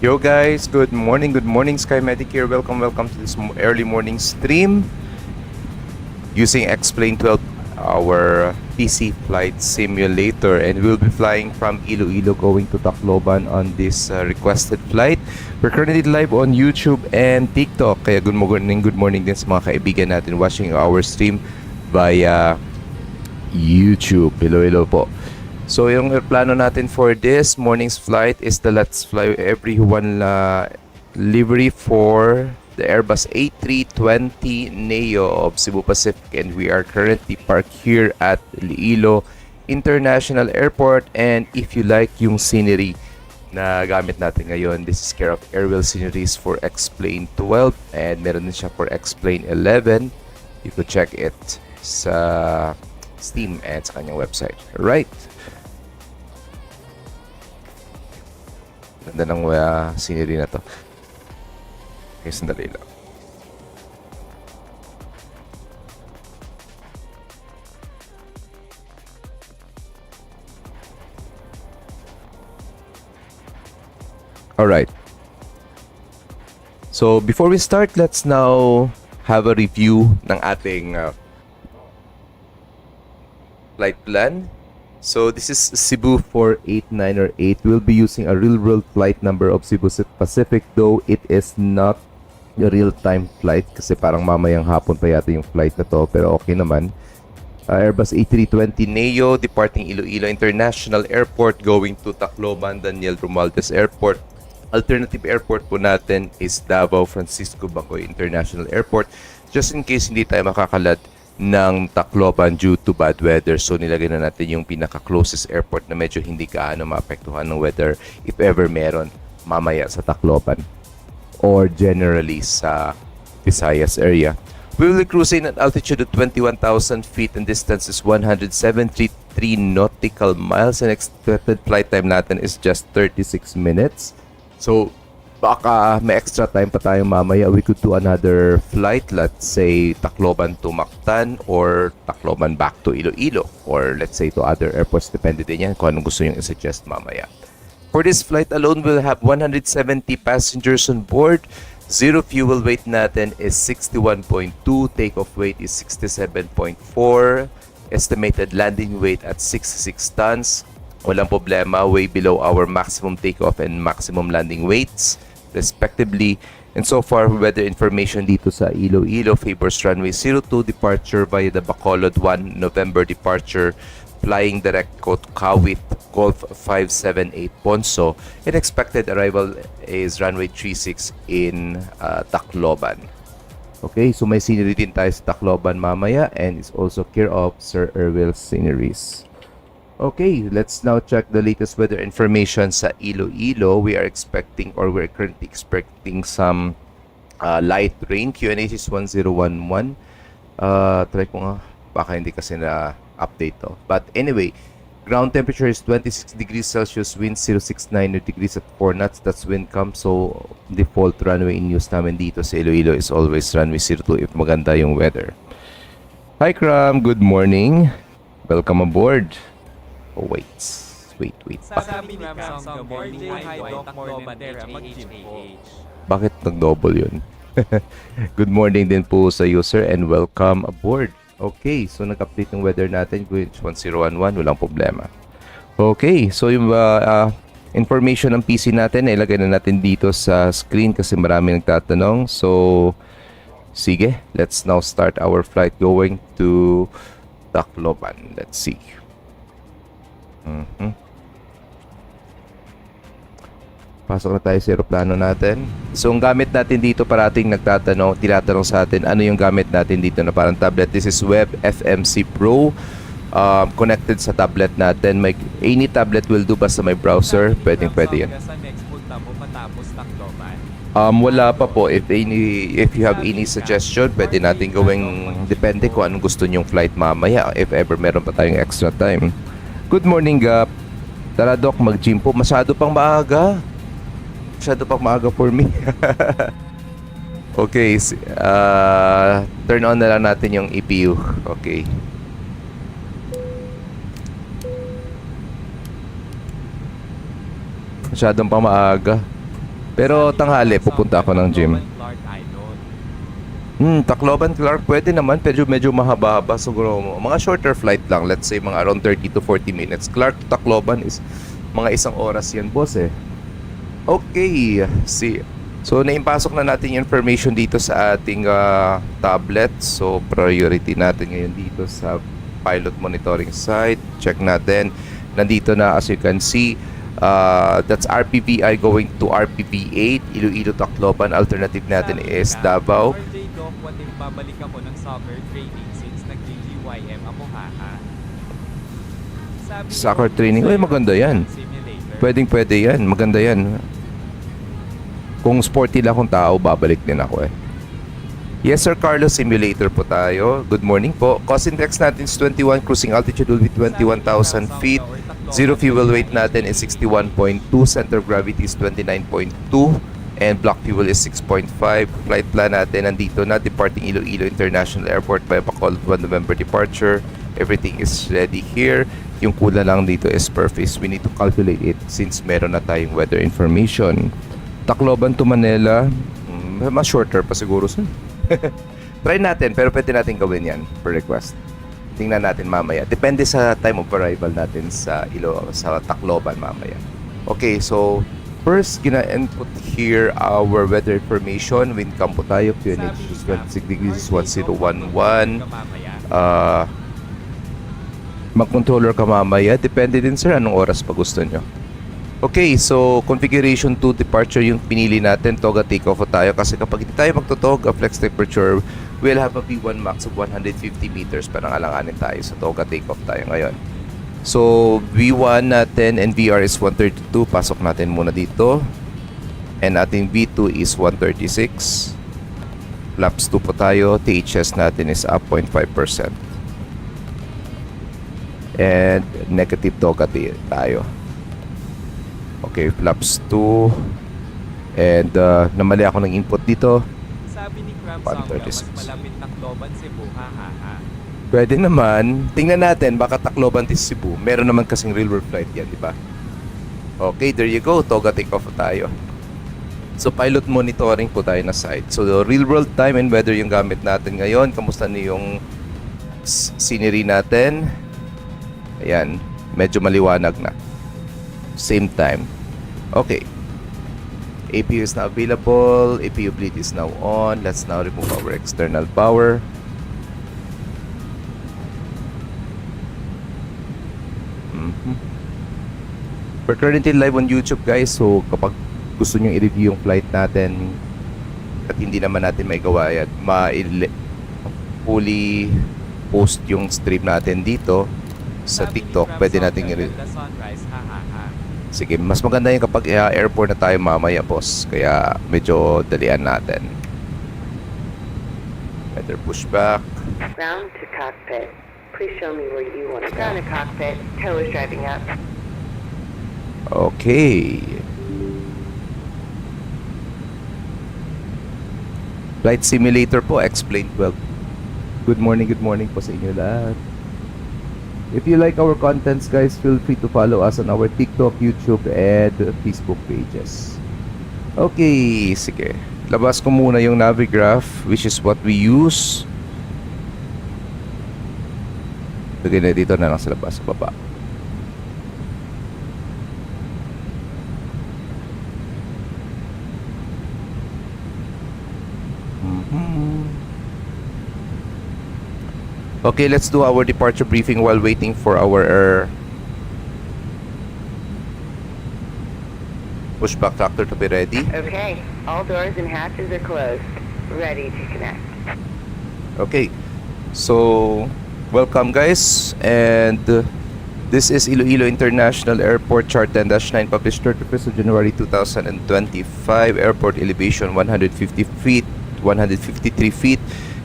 Yo guys, good morning Sky Medic here. Welcome to this early morning stream using Explain 12, our PC flight simulator, and we'll be flying from Iloilo going to Tacloban on this requested flight. We're currently live on YouTube and TikTok, kaya good morning din sa mga kaibigan natin watching our stream via YouTube. Iloilo po. So yung plano natin for this morning's flight is the Let's Fly Everyone livery for the Airbus A320 Neo of Cebu Pacific, and we are currently parked here at ILOILO International Airport. And if you like yung scenery na gamit natin ngayon, this is care of Airwheel Sceneries for Explain 12, and meron din siya for Explain 11. You could check it sa Steam and sa kanyang website. Right. Ganda ng scenery na to. Okay, sandali lang. Alright. So, before we start, let's now have a review ng ating flight plan. So this is Cebu 489 or 8. We'll be using a real-world flight number of Cebu Pacific, though it is not a real-time flight kasi parang mamayang hapon pa yata yung flight na to, pero okay naman. Airbus A320 Neo departing Iloilo International Airport going to Tacloban Daniel Romualdez Airport. Alternative airport po natin is Davao Francisco Bacoy International Airport, just in case hindi tayo makakalad ng Tacloban due to bad weather. So nilagay na natin yung pinaka-closest airport na medyo hindi kaano maapektuhan ng weather if ever meron mamaya sa Tacloban or generally sa Visayas area. We will be cruising at altitude of 21,000 feet and distance is 173 nautical miles, and expected flight time natin is just 36 minutes. So baka may extra time pa tayo mamaya. We could do another flight, let's say Tacloban to Mactan or Tacloban back to Iloilo, or let's say to other airports, depende din yan kung anong gusto yung i-suggest mamaya. For this flight alone, we'll have 170 passengers on board. Zero fuel weight natin is 61.2, takeoff weight is 67.4, estimated landing weight at 66 tons. Walang problema, way below our maximum takeoff and maximum landing weights respectively. And so far, weather information dito sa Iloilo favors runway 02 departure via the Bacolod 1 November departure, flying direct to Kawit Golf 578 Ponso, and expected arrival is runway 36 in Tacloban. Okay, so may scenery din tayo sa Tacloban mamaya, and it's also care of Sir Airwheel Sceneries. Okay, let's now check the latest weather information sa Iloilo. We are expecting, or we're currently expecting some light rain. QNH is 1011. Try ko nga, baka hindi kasi na-update to. But anyway, ground temperature is 26 degrees Celsius, wind 069 degrees at 4 knots. That's wind calm. So, default runway in use namin dito sa Iloilo is always runway 02 if maganda yung weather. Hi Kram, good morning. Welcome aboard. Oh, wait. Sabi ni Samsung, good morning, hi Doc, more than mag-GH. Bakit nag-double yun? Good morning din po sa user and welcome aboard. Okay, so nag-update ng weather natin, which 1011, walang problema. Okay, so yung information ng PC natin, ilagay na natin dito sa screen kasi marami nagtatanong. So, sige, let's now start our flight going to Tacloban. Let's see. Pasok na tayo sa aeroplano natin. So, ang gamit natin dito, parating tinatanong sa atin, ano yung gamit natin dito na parang tablet. This is Web FMC Pro. Connected sa tablet natin. Any tablet will do basta may browser. Pwede yan. Wala pa po. If you have any suggestion, pwede natin gawing depende kung anong gusto nyong flight mamaya. If ever meron pa tayong extra time. Good morning, Gap. Tara, Doc, mag-gym po. Masyado pang maaga for me. Okay, turn on na lang natin yung EPU. Okay. Masyadong pang maaga. Pero Sabi ni tanghali, Ma'am pupunta ako Songga, ng gym. Tacloban Clark Idol. Tacloban Clark, pwede naman. Pero medyo mahaba-haba. Siguro mga shorter flight lang. Let's say mga around 30 to 40 minutes. Clark to Tacloban is mga isang oras yan, boss eh. Okay. See. So, naimpasok na natin yung information dito sa ating tablet. So, priority natin ngayon dito sa pilot monitoring site. Check natin. Nandito na, as you can see, that's RPVI going to RPV8, Iloilo Tacloban. Alternative natin Sabi is niya, Davao. RJ Doc, what if babalik ako ng soccer training since nag-GGYM ako haha. Sabi ni Soccer Doc, training. Uy, sa'yo maganda ako yan. ng simulator. Pwede yan. Maganda yan. Kung sporty lang akong tao, babalik din ako eh. Yes, Sir Carlos, simulator po tayo. Good morning po. Cost index natin is 21. Cruising altitude will be 21,000 feet. Zero fuel weight natin is 61.2. Center of gravity is 29.2. And block fuel is 6.5. Flight plan natin nandito na. Departing Iloilo International Airport by Bacolod 1 November departure. Everything is ready here. Yung kulang lang dito is surface. We need to calculate it since meron na tayong weather information. Tacloban to Manila, mas shorter pa siguro sun. Try natin, pero pwede natin gawin yan per request. Tingnan natin mamaya. Depende sa time of arrival natin sa Tacloban mamaya. Okay, so first, gina-input here our weather information. Wind calm po tayo. QNH is 26 degrees, 1011. Mag-controller ka mamaya. Depende din sir, anong oras pa gusto nyo. Okay, so configuration to departure yung pinili natin. Toga takeoff tayo kasi kapag hindi tayo magtotoga, flex temperature, we'll have a V1 max of 150 meters. Parang alanganin tayo. So toga takeoff tayo ngayon. So V1 natin and VR is 132. Pasok natin muna dito. And ating V2 is 136. Flaps 2 po tayo. THS natin is up 0.5%. And negative toga tayo. Okay, flaps 2. And namali ako ng input dito. Sabi ni Cram Songga, mas 136. malapit Tacloban, Cebu haha. Pwede naman. Tingnan natin, baka Tacloban to Cebu. Meron naman kasing real world flight yan, di ba? Okay, there you go. Toga takeoff tayo. So, pilot monitoring po tayo na site. So, the real world time and weather yung gamit natin ngayon. Kamusta na yung scenery natin? Ayan, medyo maliwanag na. Same time. Okay. APU is now available. APU bleed is now on. Let's now remove our external power. We're currently live on YouTube, guys. So kapag gusto nyo i-review yung flight natin at hindi naman natin may gawa yan, fully post yung stream natin dito sa Sabi ni TikTok, Cram pwede Songga, natin ganda sunrise haha. Sige, mas maganda yung kapag airport na tayo mamaya, boss. Kaya medyo dalian natin. Better pushback. Ground to cockpit. Please show me where you want to go. Ground to cockpit. Tower's driving up. Okay. Flight simulator po, explain 12. Good morning po sa inyo lahat. If you like our contents, guys, feel free to follow us on our TikTok, YouTube, and Facebook pages. Okay, sige. Labas ko muna yung Navigraph, which is what we use. Lagay na dito na lang sa labas, sa baba. Okay, let's do our departure briefing while waiting for our pushback tractor to be ready. Okay, all doors and hatches are closed. Ready to connect. Okay, so welcome guys, and this is Iloilo International Airport chart 10-9 published 31st of January 2025. Airport elevation 150 feet, 153 feet.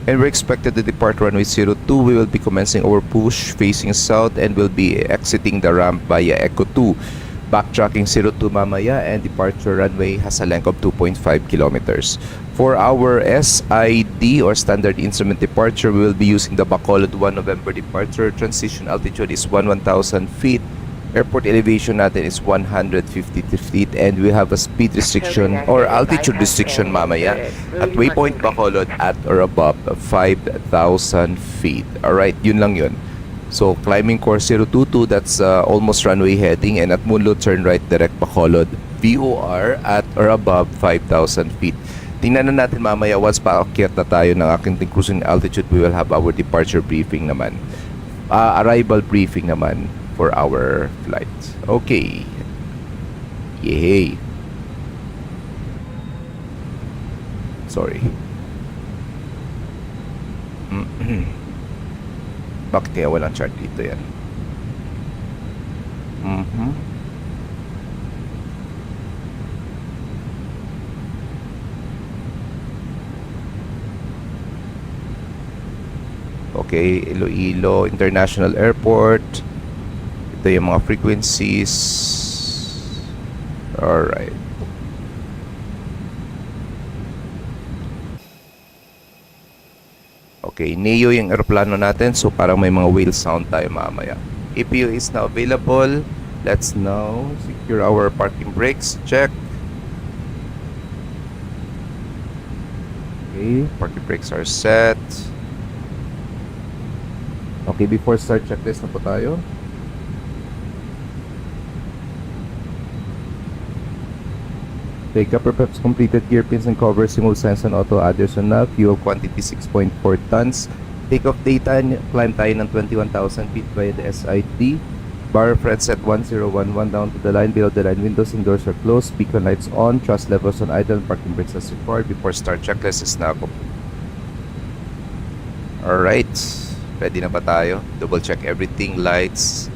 And we're expected to depart runway 02. We will be commencing our push facing south and will be exiting the ramp via Echo 2. Backtracking 02 mamaya, and departure runway has a length of 2.5 kilometers. For our SID or standard instrument departure, we will be using the Bacolod 1 November departure. Transition altitude is 1,000 feet. Airport elevation natin is 152 feet and we have a speed restriction or altitude restriction mamaya at waypoint Bacolod at or above 5,000 feet. Alright, yun lang yun. So, climbing course 022, that's almost runway heading, and at Munlo, turn right direct Bacolod. VOR at or above 5,000 feet. Tingnan na natin mamaya once paakyat na tayo ng aking cruising altitude, we will have our departure briefing naman. Arrival briefing naman for our flight. Okay. Yay. Sorry. Bakit kaya walang chart dito yan? Okay, Iloilo International Airport. Ito yung mga frequencies. Alright. Okay, Neo yung aeroplano natin. So, parang may mga whale sound tayo mamaya. EPU is now available. Let's now secure our parking brakes. Check. Okay, parking brakes are set. Okay, before start, checklist na po tayo. Take up perhaps completed gear pins and covers, remove signs and auto adders on nav. Fuel quantity 6.4 tons. Take off data, climb tayo ng 21,000 feet via the SID. Bar fret set 1011 down to the line. Below the line, windows and doors are closed. Beacon lights on. Thrust levels on idle. Parking brakes as required. Before start, checklist is now complete. Alright. Ready na ba tayo? Double check everything. Lights.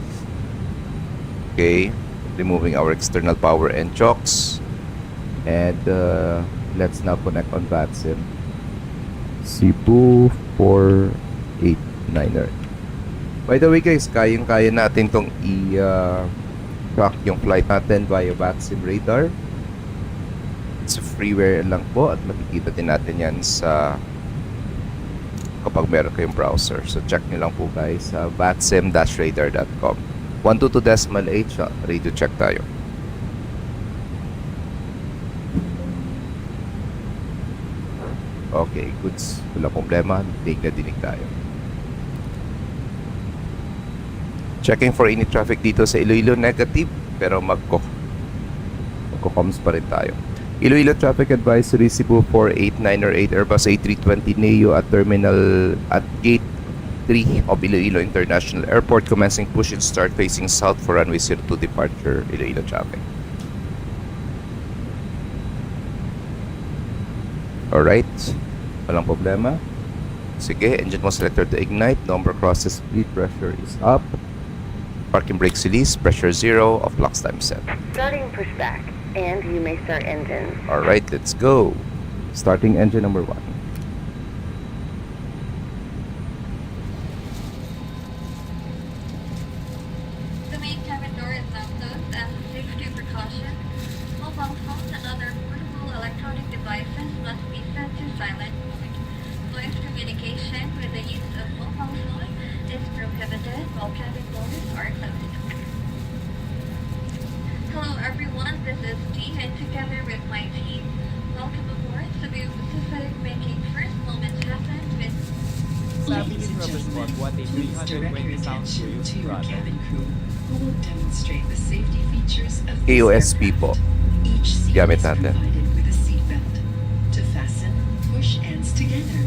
Okay. Removing our external power and chocks. And let's now connect on VATSIM. Cebu 489er. By the way guys, kayang-kaya natin tong i-track yung flight natin via VATSIM radar. It's a freeware lang po at makikita din natin yan sa kapag meron kayong browser. So check nyo lang po guys sa vatsim-radar.com. 122.8 radio check tayo. Okay, goods. Wala problema. Dinig na dinig tayo. Checking for any traffic dito sa Iloilo. Negative. Pero magko-comms pa rin tayo. Iloilo traffic advisory Cebu 489 or 8 Airbus A320 Neo at terminal at gate 3 of Iloilo International Airport. Commencing push and start facing south for runway 02 departure Iloilo traffic. Alright. Walang problema. Sige, engine mo selector to ignite. Number crosses speed. Pressure is up. Parking brakes release. Pressure 0. Off LOX time set. Starting pushback, and you may start engine. Alright, let's go. Starting engine number 1. The main cabin door is now closed as a safety precaution. Mobile phones and other portable electronic devices must be set to silent mode. Voice communication with the use of mobile phone is prohibited while cabin doors are closed. Hello everyone, this is Dee and together with my team, welcome aboard Cebu Pacific, making first moments happen with Sabi ni Travis Scott, what a 320 sound wave to your product. cabin crew who will demonstrate the safety features of this AOSP po. aircraft. Each seat Gamit is natin. provided with a seatbelt. To fasten, push ends together.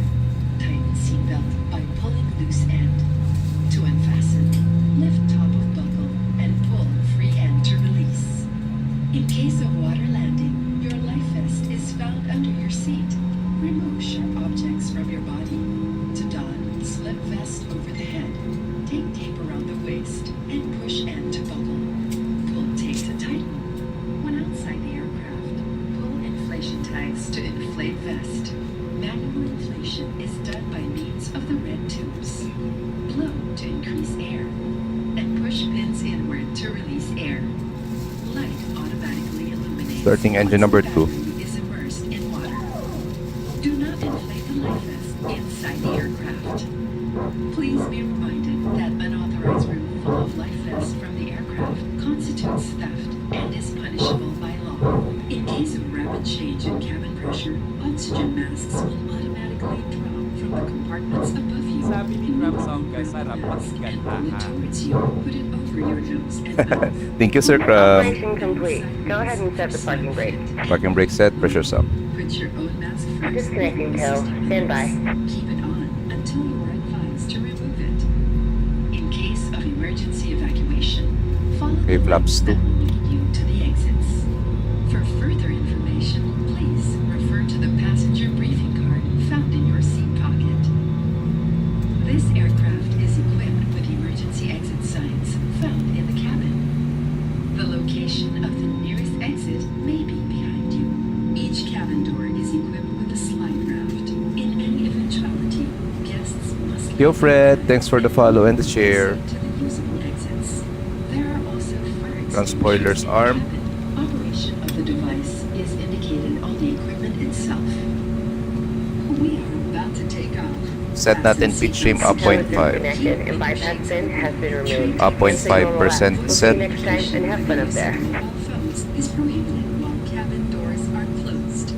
Tighten seatbelt by pulling loose end. To unfasten, lift top of buckle and pull free end to release. In case of water landing, your life vest is found under your seat. Remove sharp objects from your body. To don, slip vest over the head. Take tape around the waist and push end to buckle. Pull tape to tighten. When outside the aircraft, pull inflation tags to inflate vest. Manual inflation is done by means of the red tubes. Blow to increase air and push pins inward to release air. Light automatically illuminates Starting engine number once 2. the battery is immersed in water. Do not inflate the life vest inside the aircraft. Please be reminded that unauthorized removal of life vests from the aircraft the compartments above you. Sabi ni In Crab no Songga, longer sarap pause pakinggan, and pull it haha. towards you. Put it over your nose and mouth. Thank you, Sir Crab. Operation complete. Go ahead and set the parking brake. Parking brake set, pressure's up. Put your own mask first. Disconnecting before tow. system Stand by. use. Keep it on until you are advised to remove it. In case of emergency evacuation, follow Okay, the flaps links that two. will lead you to the exits. For further information, please refer to the passenger briefing card found in your seat pocket. This aircraft is equipped with emergency exit signs found in the cabin. The location of the nearest exit may be behind you. Each cabin door is equipped with a slide raft. In any eventuality, guests must Yo, Fred. Thanks for the follow and the share. to the usable exits. There are also fire Front spoiler's extinguishers in the arm. cabin. Operation of the device is indicated on the equipment itself. We are about to take off. Set natin pitch trim up Tow is 0.5. disconnected and bypass bin has been removed. Up 0.5% We'll see set. you next time and have fun up there. Mobile phones is prohibited while cabin doors are closed.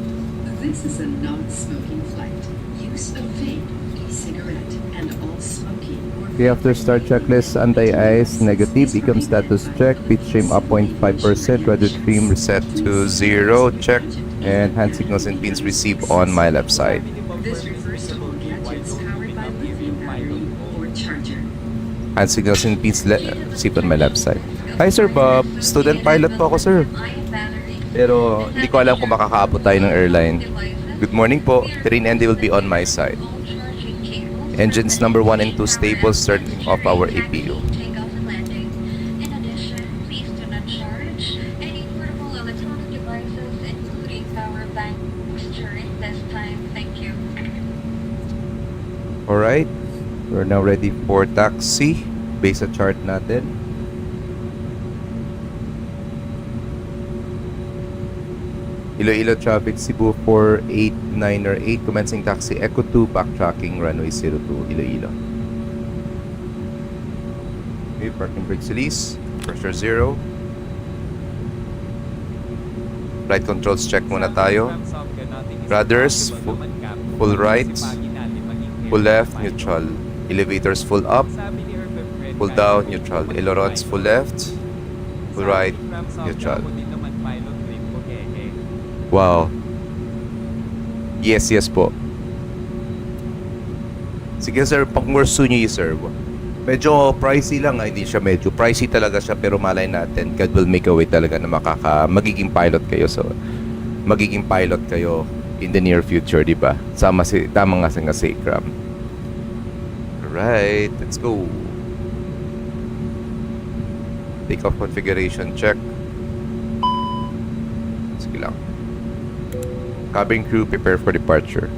This is a non-smoking flight. Use of vape, e-cigarette, and all smoking or Okay, after start checklist, anti-ice, negative, ecom status check, pitch trim up 0.5%, radio trim reset to 0, check, and hand signals and pins received on my left side. This refers to all gadgets powered by lithium battery or charger. Hand signals and pins received on my left side. Hi, Sir Bob. Student pilot po ako, sir. Pero hindi ko alam kung makakaabot tayo ng airline. Good morning po. Terrain ND will be on my side. Engines number 1 and 2 stable, starting off our APU. Takeoff and landing. In addition, please do not charge any portable electronic devices, including power banks, during this time. Thank you. Alright. We're now ready for taxi. Base sa chart natin. Iloilo traffic, Cebu 48908, commencing taxi Echo 2, backtracking runway 02, Iloilo. Okay, parking brakes release, pressure 0. Flight controls check muna tayo. Rudders, full right, full left, neutral. Elevators full up, full down, neutral. Ailerons full left, full right, neutral. Wow. Yes, yes po. Sige sir, pang-pursue nyo yung sir. Medyo pricey lang, hindi siya medyo. Pricey talaga siya, pero malay natin, God will make a way talaga na magiging pilot kayo. So, magiging pilot kayo in the near future, di ba? Tama nga sa Cram. Alright, let's go. Take off configuration check. Sige lang. Cabin crew, prepare for departure.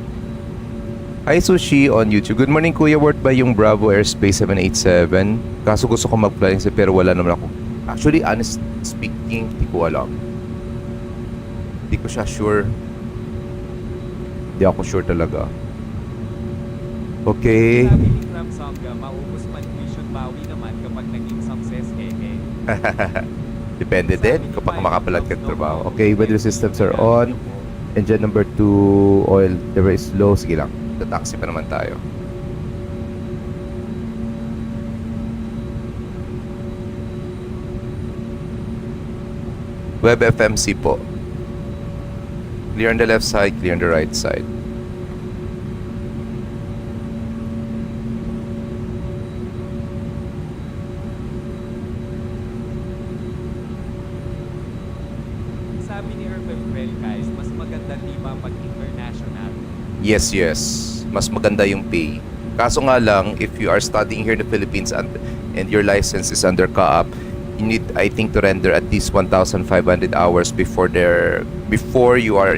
Hi Sushi on YouTube. Good morning Kuya, worth ba yung Bravo Airspace 787? Kaso gusto ko mag-flying pero wala naman ako. Actually, honest speaking, di ko alam. Di ko siya sure. Di ako sure talaga. Okay. Sabi ni Crab Songga, maubos man mission bawi naman kapag naging success, Depende din kapag makapalag ka trabaho. Okay, weather systems are on. Engine number 2, oil level is low. Sige lang, taxi pa naman tayo. Web FMC po. Clear on the left side, clear on the right side. Sabi ni Well guys, mas maganda di ba pag international? Yes, yes. Mas maganda yung pay. Kaso nga lang, if you are studying here in the Philippines and your license is under CAAP, you need, I think, to render at least 1,500 hours before you are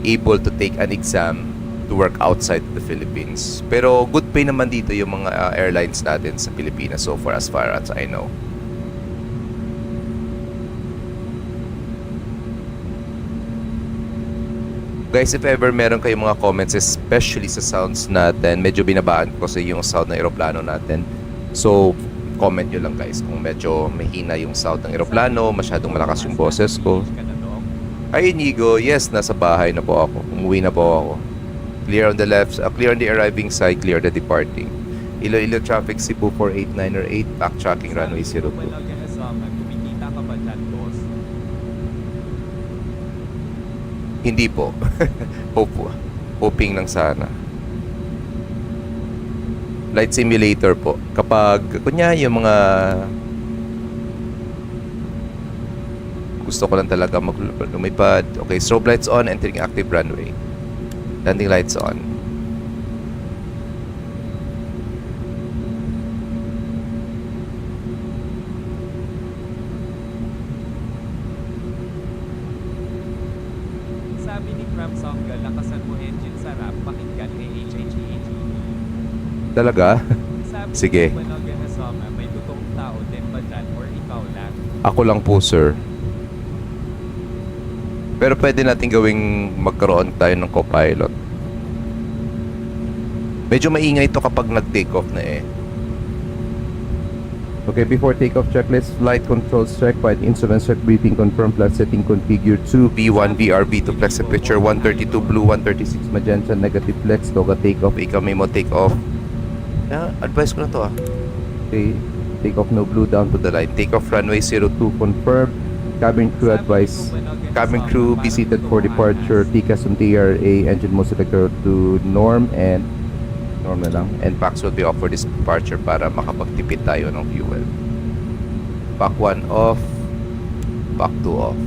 able to take an exam to work outside the Philippines. Pero good pay naman dito yung mga airlines natin sa Pilipinas so far as I know. Guys, if ever meron kayong mga comments, especially sa sounds natin, medyo binabaan ko sa yung sound ng eroplano natin. So, comment nyo lang guys kung medyo mahina yung sound ng eroplano, masyadong malakas yung boses ko. Ay, Inigo, yes, nasa bahay na po ako. Umuwi na po ako. Clear on the left, clear on the arriving side, clear the departing. Iloilo traffic, Cebu 489 or 8, backtracking runway 02. Kumikita ka ba dyan, boss? Hindi po. Hoping lang sana. Flight simulator po. Kapag, kunya yung mga gusto ko lang talaga lumipad. Okay, strobe lights on, entering active runway. Landing lights on. Sabi ni Cram Songga, lakasan mo engine sa rap, pakinggan AHHEH. Talaga? Sabi Sige. ni Manoga Hasama, may totoong tao din ba dyan or ikaw lang? Ako lang po, sir. Pero pwede natin gawing magkaroon tayo ng co-pilot. Medyo maingay ito kapag nag-take off na eh. Okay, before takeoff checklist, flight controls check, flight instruments check, briefing confirm, flight setting configure 2, B1, BRB to flex temperature, 132 blue, 136 magenta, negative flex, toga takeoff, ikami mo takeoff. Advice ko na to ah. Okay, takeoff no blue down to the line, takeoff runway 02 confirm, cabin crew advice, cabin crew be seated for departure, TCAS on TRA, engine mode selector to norm and norm na lang, and packs will be off for this departure para makapagtipid tayo ng fuel. Pack 1 off, pack 2 off.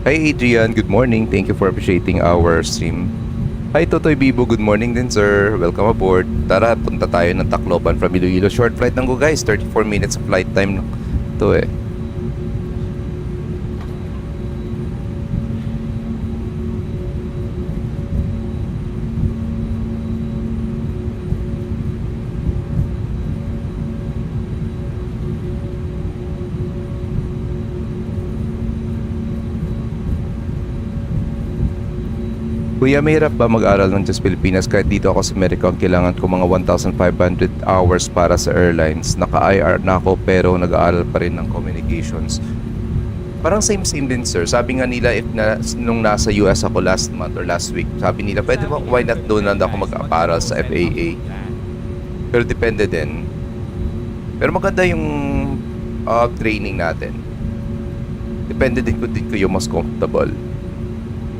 Hi Adrian, good morning. Thank you for appreciating our stream. Hi Totoy Bibo, good morning din sir. Welcome aboard. Tara, punta tayo ng Tacloban from Iloilo. Short flight lang go guys, 34 minutes of flight time to eh. Kuya, mahirap ba mag-aral ng Just Pilipinas? Kahit dito ako sa America, kailangan ko mga 1,500 hours para sa airlines. Naka-IR na ako pero nag-aaral pa rin ng communications. Parang same din sir. Sabi nga nila nung nasa US ako last month or last week, sabi nila pwede ba, why not doon lang ako mag-aaral sa FAA? Pero depende din. Pero maganda yung training natin. Depende din kung yung mas comfortable.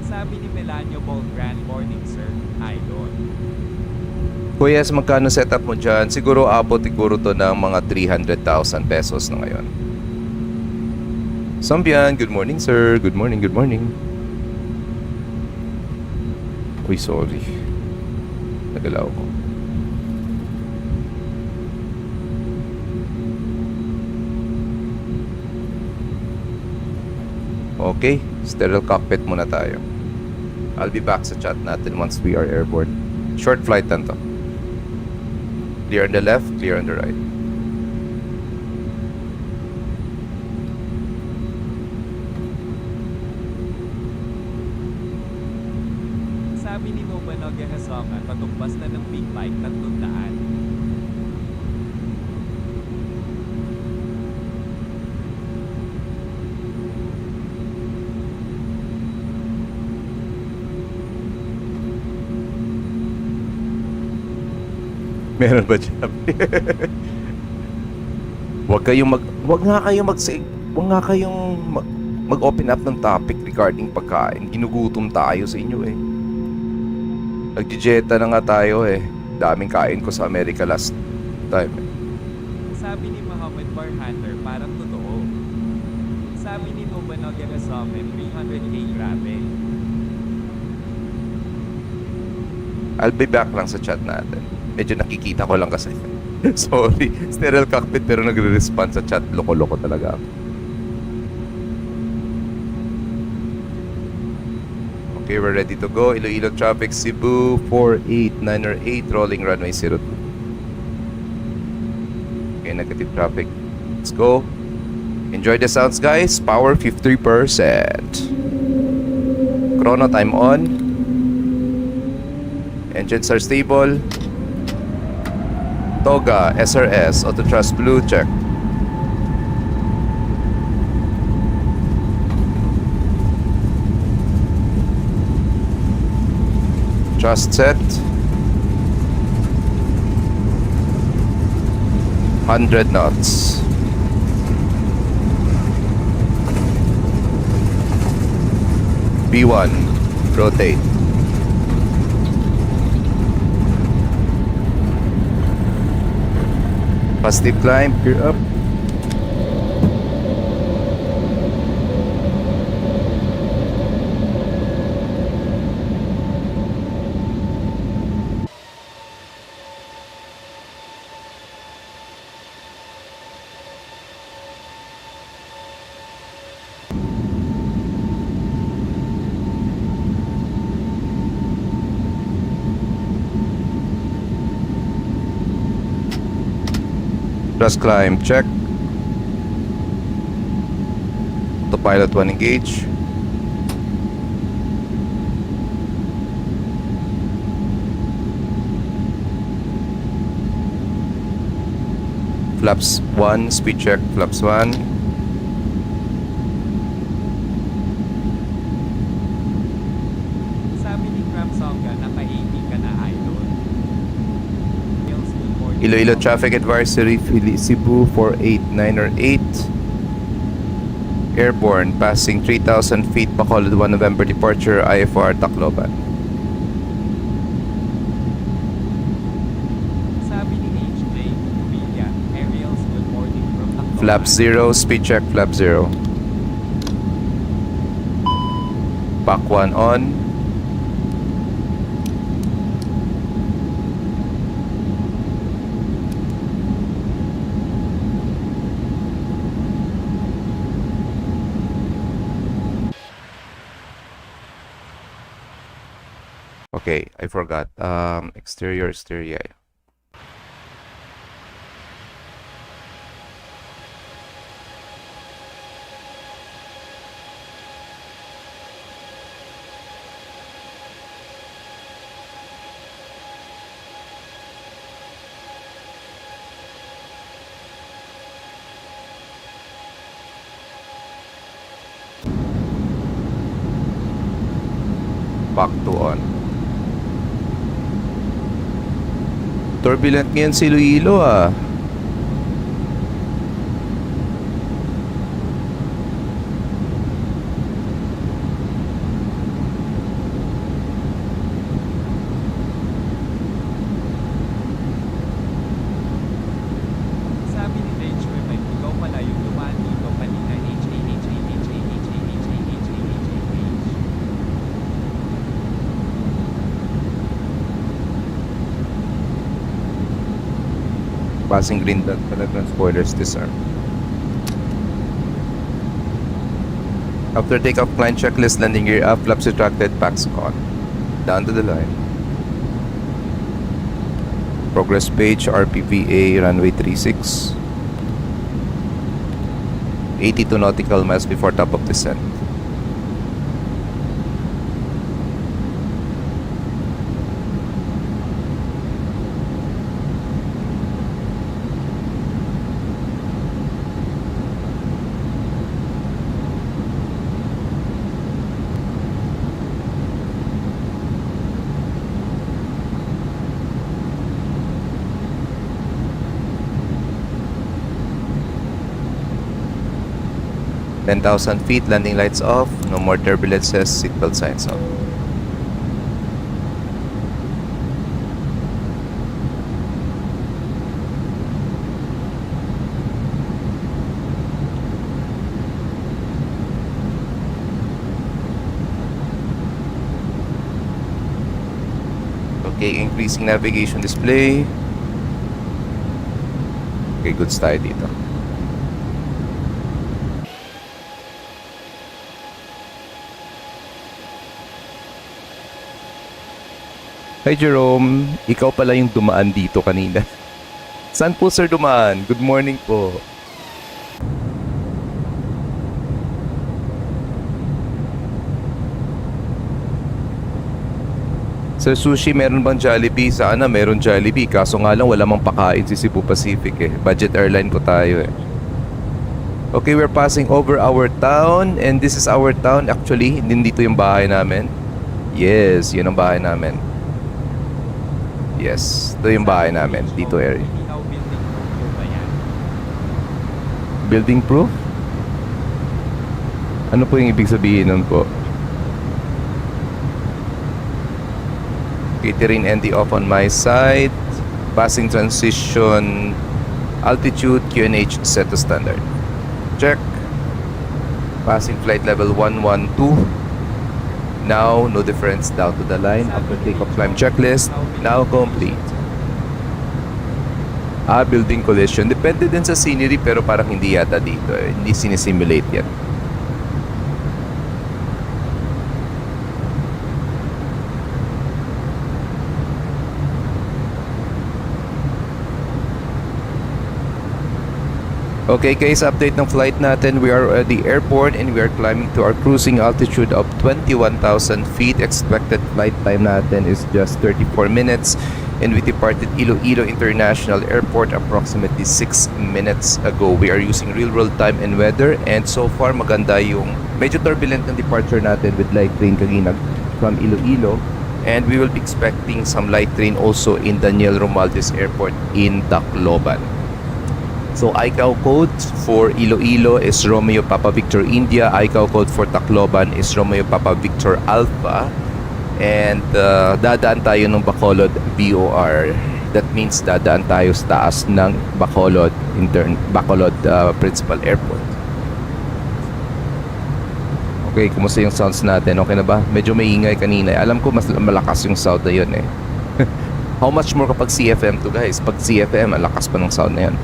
Sabi ni Melanio Ball, grand morning sir, idol. Kuya, magkano setup mo dyan? Siguro siguro to ng mga 300,000 pesos na ngayon. Sambian, good morning sir. Good morning, good morning. Uy, sorry. Nagalaw ko. Okay, sterile cockpit muna tayo. I'll be back sa chat natin once we are airborne. Short flight lang to. Clear on the left, clear on the right. Sabi ni Nobanoga Hasama, patumbas na ng big bike 300. Meron ba dyan? Wag nga kayong mag-open up ng topic regarding pagkain. Ginugutom tayo sa inyo eh. Nagjejeta na nga tayo eh. Daming kain ko sa America last time. Sabi ni Muhammad Barhander, parang totoo. Sabi ni Nobanoga Hasama, 300k grabe. I'll be back lang sa chat natin. Medyo nakikita ko lang kasi. Sorry. Sterile cockpit pero nagre-respond sa chat. Loko-loko talaga. Okay, we're ready to go. Iloilo traffic, Cebu 489 or 8, rolling runway 02. Okay, negative traffic. Let's go. Enjoy the sounds guys. Power 53%. Chrono time on. Engines are stable. Toga, SRS, Auto Thrust Blue, check. Just set. 100 knots. B1. Rotate. Positive climb. Gear up. Just climb, check. Autopilot 1 engage. Flaps 1, speed check, flaps 1. Sabi ni Crab Songga, naka-80 ka na, idol. Iloilo Traffic Advisory, Cebu 489 or 8. Airborne, passing 3,000 feet, Bacolod 1 November departure, IFR Tacloban. Sabi ni HJ, Villa, aerials, good morning from Tacloban. Flap 0, speed check, flap 0. Pack 1 on. Okay, I forgot. Exterior. Pack 2 on. Turbulent ngayon si Iloilo ah. Sabi ni Rage Remind, ikaw pala yung dumaan dito kanina, Passing green dot pala, spoilers disarm. After takeoff, climb checklist, landing gear up, flaps retracted, packs on. Down to the line. Progress page, RPVA, runway 36. 82 nautical miles before top of descent. $10,000 feet, landing lights off, no more turbulences, seatbelt signs off. Okay, increasing navigation display. Okay, goods tayo dito. Hi Jerome, ikaw pala yung dumaan dito kanina. Saan po sir dumaan? Good morning po. Sa sushi, meron bang Jollibee? Sana meron Jollibee. Kaso nga lang, wala mang pakain si Cebu Pacific eh. Budget airline po tayo eh. Okay, we're passing over our town. And this is our town actually. Hindi dito yung bahay namin. Yes, yun ang bahay namin. Yes, ito yung bahay namin. Dito area. Ikaw building po ba yan? Building proof? Ano po yung ibig sabihin nun po? Catering ND off on my side. Passing transition. Altitude QNH set to standard. Check. Passing flight level 112. Now, no difference down to the line. After takeoff climb checklist. Now complete. Building collision. Depende din sa scenery pero parang hindi yata dito. Hindi sinisimulate yan. Okay guys, update ng flight natin. We are at the airport and we are climbing to our cruising altitude of 21,000 feet. Expected flight time natin is just 34 minutes. And we departed Iloilo International Airport approximately 6 minutes ago. We are using real world time and weather. And so far maganda yung medyo turbulent ng departure natin with light rain kaginag from Iloilo. And we will be expecting some light rain also in Daniel Romualdez Airport in Tacloban. So ICAO code for Iloilo is Romeo Papa Victor India. ICAO code for Tacloban is Romeo Papa Victor Alpha. And dadaan tayo ng Bacolod BOR. That means dadaan tayo sa taas ng Bacolod Principal Airport. Okay, kumusta yung sounds natin? Okay na ba? Medyo may ingay kanina. Alam ko mas malakas yung sound na yun eh. How much more kapag CFM to guys? Pag CFM, ang lakas pa ng sound na yun.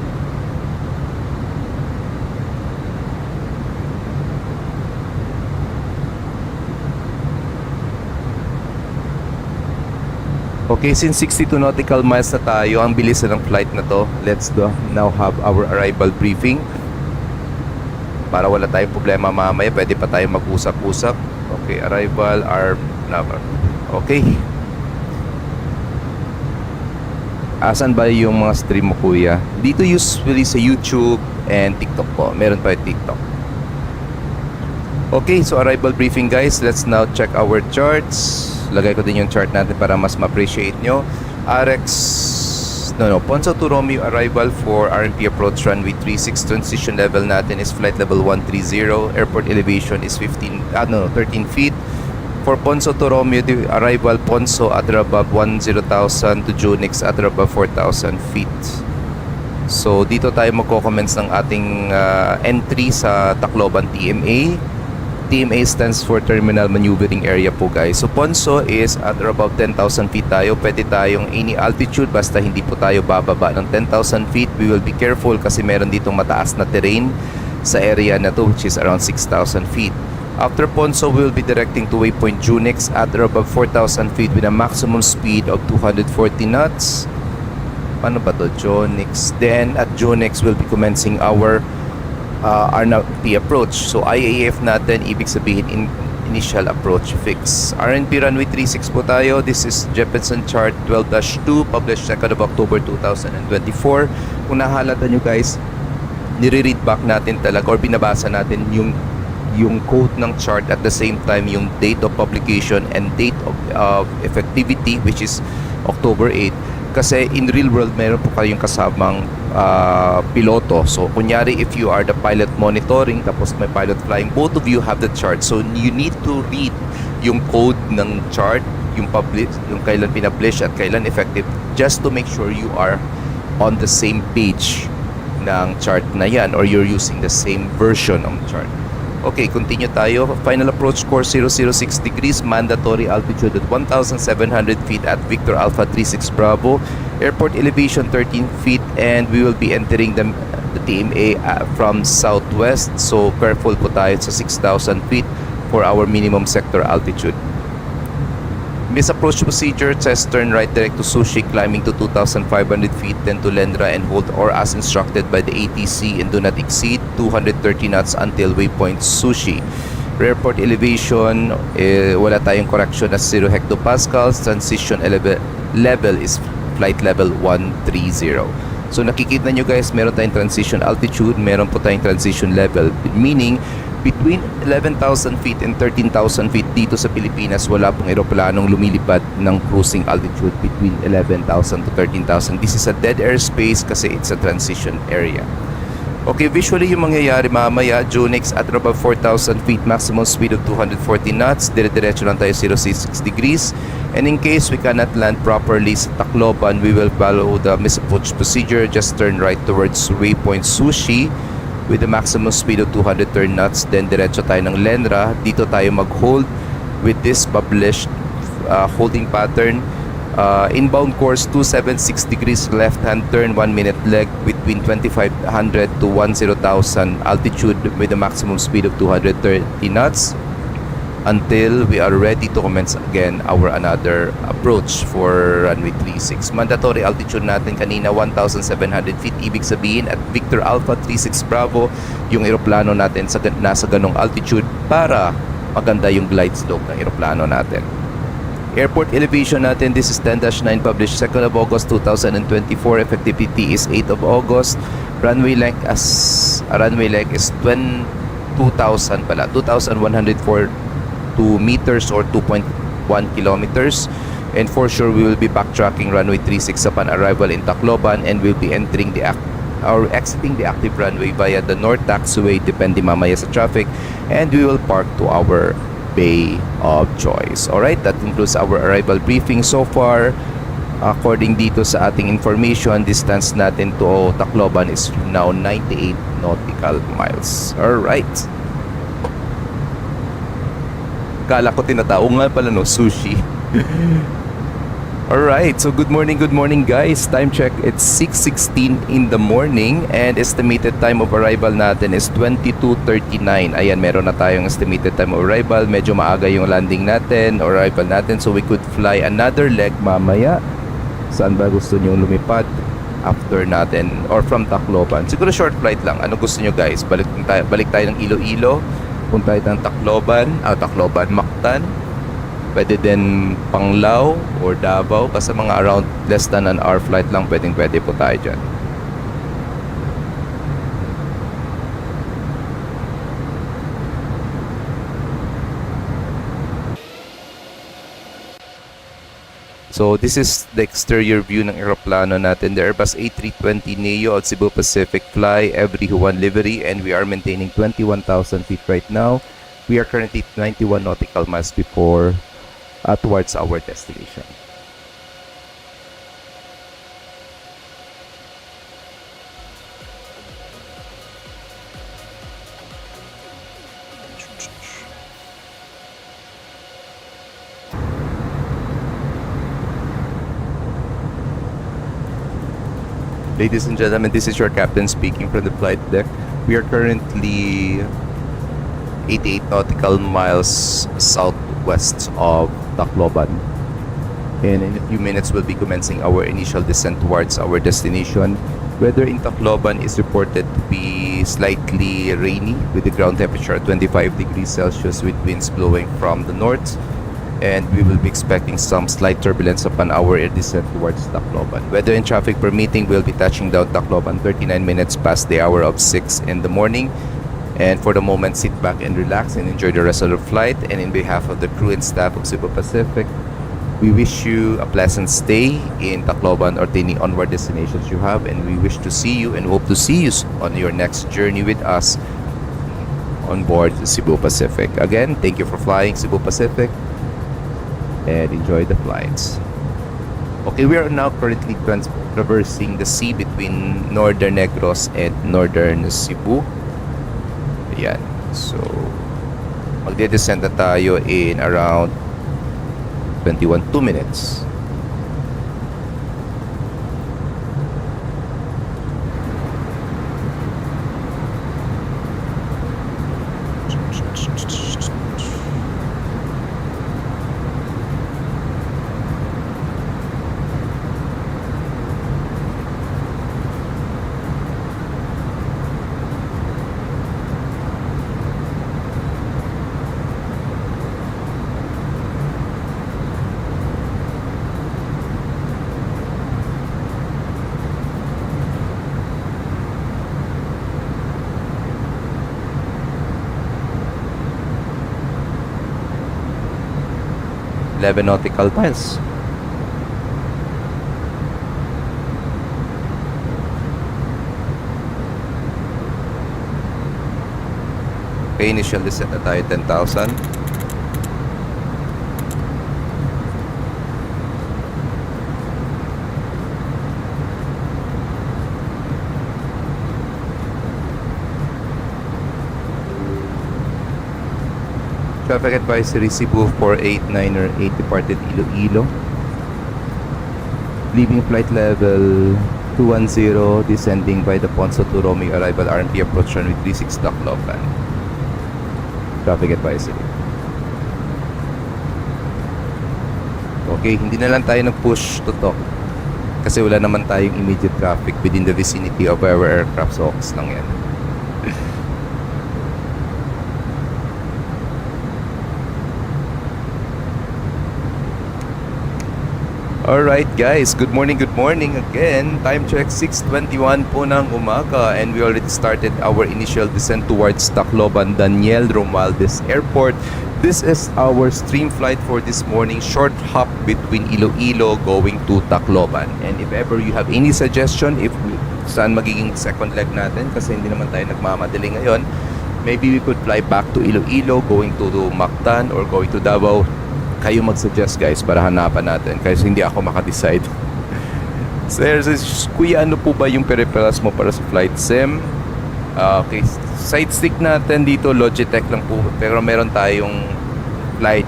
Okay, since 62 nautical miles na tayo, ang bilis na ng flight na to. Let's now have our arrival briefing. Para wala tayong problema mamaya, pwede pa tayo mag-usap-usap. Okay, arrival, number. Okay. Asan ba yung mga stream mo, kuya? Dito usually sa YouTube and TikTok po. Meron pa yung TikTok. Okay, so arrival briefing guys. Let's now check our charts. Lagay ko din yung chart natin para mas ma-appreciate nyo. Ponso to Romeo arrival for RMP approach runway 36. Transition level natin is flight level 130. Airport elevation is 13 feet. For Ponso to Romeo, the arrival Ponso at or above 10,000 to Junix at or above 4,000 feet. So dito tayo magko-commence ng ating entry sa Tacloban TMA. TMA stands for Terminal Maneuvering Area po guys. So Ponso is at or above 10,000 feet tayo. Pwede tayong any altitude basta hindi po tayo bababa ng 10,000 feet. We will be careful kasi meron ditong mataas na terrain sa area na to which is around 6,000 feet. After Ponso, we will be directing to waypoint Junix at or above 4,000 feet with a maximum speed of 240 knots. Paano ba to? Junix. Then at Junix, we'll be commencing our RNP approach. So IAF natin, ibig sabihin initial approach fix. RNP runway 36 po tayo. This is Jeppesen chart 12-2 published 2nd of October 2024. Kung nahalata nyo guys, nire-read back natin talaga or binabasa natin yung code ng chart at the same time yung date of publication and date of effectivity which is October 8. Kasi in real world meron po kayong kasamang piloto. So kunyari if you are the pilot monitoring tapos may pilot flying, both of you have the chart. So you need to read yung code ng chart, yung kailan pinablish at kailan effective, just to make sure you are on the same page ng chart na yan or you're using the same version ng chart. Okay, continue tayo. Final approach course 006 degrees, mandatory altitude at 1,700 feet at Victor Alpha 36 Bravo. Airport elevation 13 feet and we will be entering the TMA from southwest. So careful po tayo sa 6,000 feet for our minimum sector altitude. Miss approach procedure, test turn right direct to Sushi, climbing to 2,500 feet, then to Lendra and hold or as instructed by the ATC and do not exceed 230 knots until waypoint Sushi. Airport elevation, wala tayong correction as 0 hectopascals. Transition level is flight level 130. So nakikita nyo guys, meron tayong transition altitude, meron po tayong transition level, meaning Between 11,000 feet and 13,000 feet dito sa Pilipinas, wala pong eroplanong lumilipad ng cruising altitude between 11,000 to 13,000. This is a dead airspace kasi it's a transition area. Okay, visually yung mangyayari mamaya, Junix at above 4,000 feet, maximum speed of 240 knots, dire-diretso lang tayo 066 degrees. And in case we cannot land properly sa Tacloban, we will follow the misapproach procedure, just turn right towards waypoint Sushi with a maximum speed of 230 knots, then diretso tayo ng Lenra. Dito tayo mag-hold with this published holding pattern. Inbound course 276 degrees left hand turn, 1 minute leg between 2500 to 10,000 altitude with a maximum speed of 230 knots until we are ready to commence again our another approach for runway 36. Mandatory altitude natin kanina 1,700 feet, ibig sabihin at Victor Alpha 36 Bravo yung eroplano natin nasa ganong altitude para maganda yung glide slope ng eroplano natin. Airport elevation natin, this is 10-9 published 2nd of August 2024. Effectivity is 8th of August. Runway length is 2,104 meters or 2.1 kilometers. And for sure, we will be backtracking runway 36 upon arrival in Tacloban, and we'll be entering exiting the active runway via the North Taxiway, depende mamaya sa traffic, and we will park to our bay of choice. Alright, that concludes our arrival briefing so far. According dito sa ating information, distance natin to Tacloban is now 98 nautical miles. Alright. Kala ko tinatao nga pala no, sushi. Alright, so good morning guys. Time check, it's 6:16 in the morning and estimated time of arrival natin is 22:39. Ayan, meron na tayong estimated time of arrival. Medyo maaga yung landing natin, arrival natin, so we could fly another leg mamaya. Saan ba gusto nyo lumipad after natin or from Tacloban? Siguro short flight lang. Ano gusto nyo guys? Balik tayo ng Iloilo, punta tayo ng Tacloban, Mactan. Pwede din Panglao or Davao kasi mga around less than an hour flight lang, pwede po tayo dyan. So this is the exterior view ng eroplano natin. The Airbus A320neo at Cebu Pacific fly every one livery, and we are maintaining 21,000 feet right now. We are currently 91 nautical miles before towards our destination. Ladies and gentlemen, this is your captain speaking from the flight deck. We are currently 88 nautical miles southwest of Tacloban, and in a few minutes we'll be commencing our initial descent towards our destination. Weather in Tacloban is reported to be slightly rainy with the ground temperature at 25 degrees Celsius with winds blowing from the north, and we will be expecting some slight turbulence upon our air descent towards Tacloban. Weather and traffic permitting, we'll be touching down Tacloban 39 minutes past the hour of 6 in the morning. And for the moment, sit back and relax and enjoy the rest of the flight. And in behalf of the crew and staff of Cebu Pacific, we wish you a pleasant stay in Tacloban or any onward destinations you have. And we wish to see you and hope to see you on your next journey with us on board Cebu Pacific. Again, thank you for flying Cebu Pacific and enjoy the flights. Okay, we are now currently traversing the sea between Northern Negros and Northern Cebu. Yan. So, magde-descend na tayo in around 2 minutes. 11 nautical miles. Okay, initial descent na tayo 10,000. Traffic advisory Cebu 489er 8 departed Iloilo. Leaving flight level 210, descending by the Ponso to Romeo arrival RMP approach runway 36 TACLOBAN. Traffic advisory. Okay, hindi na lang tayo nag-push to talk kasi wala naman tayong immediate traffic within the vicinity of our aircraft, so ox lang yan. Alright guys, good morning again. Time check 6:21 po ng umaga and we already started our initial descent towards Tacloban Daniel Romualdez Airport. This is our stream flight for this morning, short hop between Iloilo going to Tacloban. And if ever you have any suggestion if saan magiging second leg natin, kasi hindi naman tayo nagmamadali ngayon, maybe we could fly back to Iloilo going to Mactan or going to Davao. Kayo mag-suggest guys para hanapan natin kasi hindi ako makadecide. Sir, kuya, ano po ba yung peripherals mo para sa flight sim? Okay, side stick natin dito Logitech lang po, pero meron tayong flight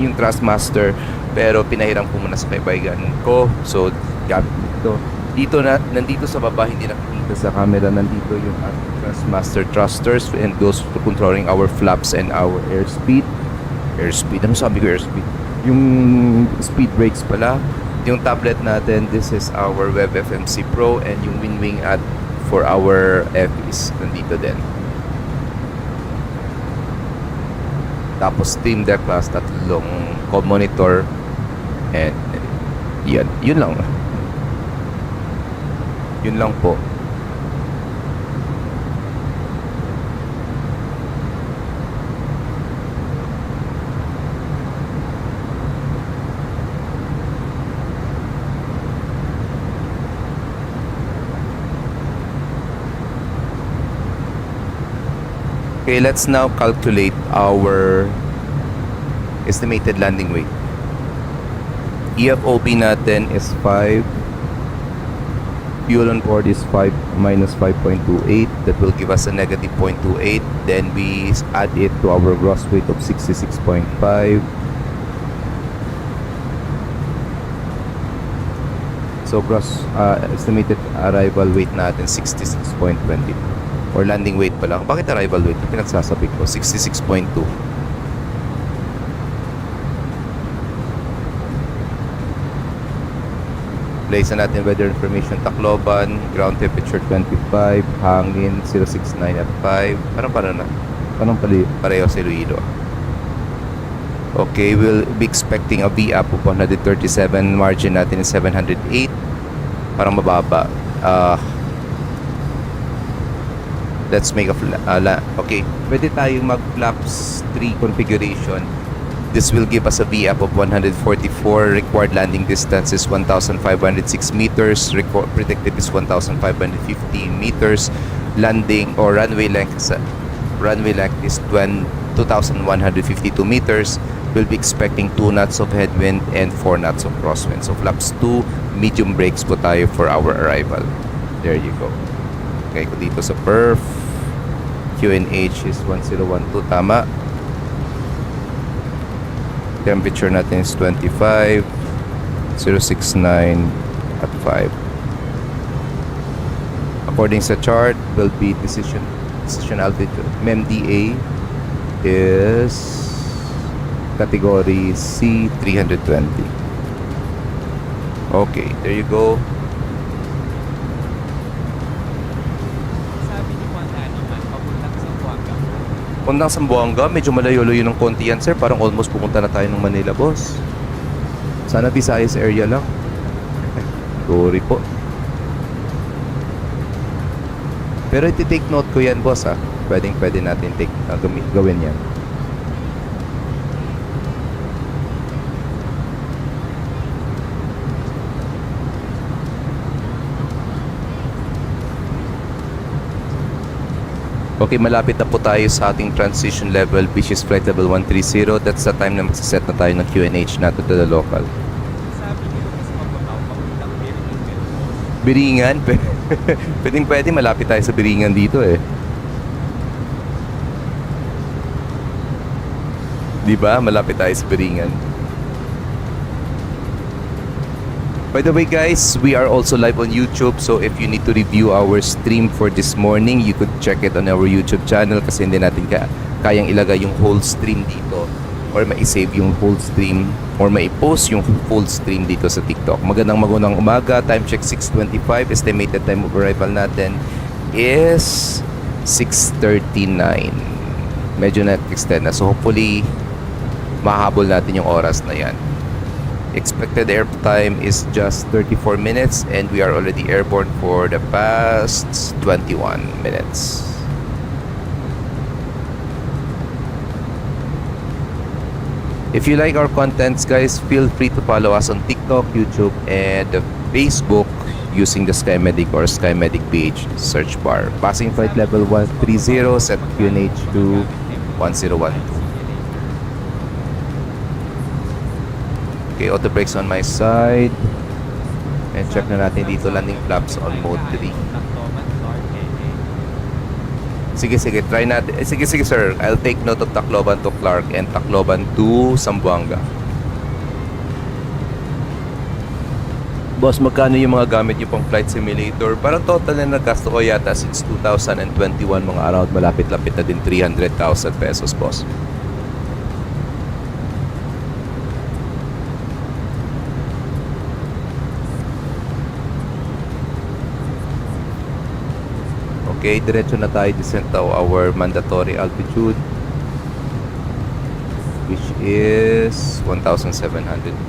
yung Trustmaster, pero pinahiram ko muna sa kaibigan ko, so gamit dito nandito sa baba, hindi nakikita sa camera, nandito yung Trustmaster thrusters and those to controlling our flaps and our airspeed. Ano sabi ko airspeed? Yung speed brakes pala. Yung tablet natin, this is our Web FMC Pro, and yung WinWing ad for our FEs nandito din. Tapos Steam Deck plus tatlong monitor and yun lang. Yun lang po. Okay, let's now calculate our estimated landing weight. EFOB natin is 5. Fuel on board is 5 minus 5.28. That will give us a negative 0.28. Then we add it to our gross weight of 66.5. So gross estimated arrival weight natin 66.20. Or landing weight pala. Bakit arrival weight? Pinagsasabik ko. 66.2. Place na natin weather information. Tacloban, ground temperature 25, hangin 069 at 5. Parang pareho sa Iloilo. Okay, we'll be expecting a V up of 137. Margin natin is 708. Parang mababa. Let's make a okay, pwede tayong mag flaps 3 configuration. This will give us a V up of 144. Required landing distance is 1,506 meters. Predicted is 1,550 meters. Landing or runway length is 2,152 meters. We'll be expecting 2 knots of headwind and 4 knots of crosswind. So flaps 2, medium brakes po tayo for our arrival. There you go. Okay, ko dito sa perf. QNH is 1012, tama. Temperature natin is 25, 069 at 5. According sa chart, will be decision altitude. MMDA is category C 320. Okay, there you go. Puntang Zamboanga, medyo malayo-layo ng konti yan, sir. Parang almost pupunta na tayo ng Manila, boss. Sana Visayas area lang. Sorry po. Pero iti-take note ko yan, boss, ha. Pwede natin gawin yan. Okay, malapit na po tayo sa ating transition level, which is flight level 130. That's the time na magsaset na tayo ng QNH natin to the local. Sabi nila mas mababaw papuntang Birmingham, boss. Biringan? Pwede, malapit tayo sa Biringan dito eh. Di ba? Malapit tayo sa Biringan. By the way guys, we are also live on YouTube, so if you need to review our stream for this morning, you could check it on our YouTube channel kasi hindi natin kayang ilagay yung whole stream dito or ma-save yung whole stream or ma-post yung full stream dito sa TikTok. Magandang umaga, time check 6:25, estimated time of arrival natin is 6:39. Medyo na-extend na, so hopefully mahabol natin yung oras na yan. Expected airtime is just 34 minutes and we are already airborne for the past 21 minutes. If you like our contents guys, feel free to follow us on TikTok, YouTube, and Facebook using the SkyMedic or SkyMedic page search bar. Passing flight level 130, set QNH to 1012. Okay, auto brakes on my side. And check na natin dito landing flaps on mode 3. Sige, try natin. Sige sir, I'll take note of Tacloban to Clark and Tacloban to Zamboanga. Boss, magkano yung mga gamit nyo pang flight simulator? Parang total na nagasto ko yata since 2021, mga around malapit-lapit na din 300,000 pesos, boss. Okay, diretso na tayo descent to our mandatory altitude, which is 1,700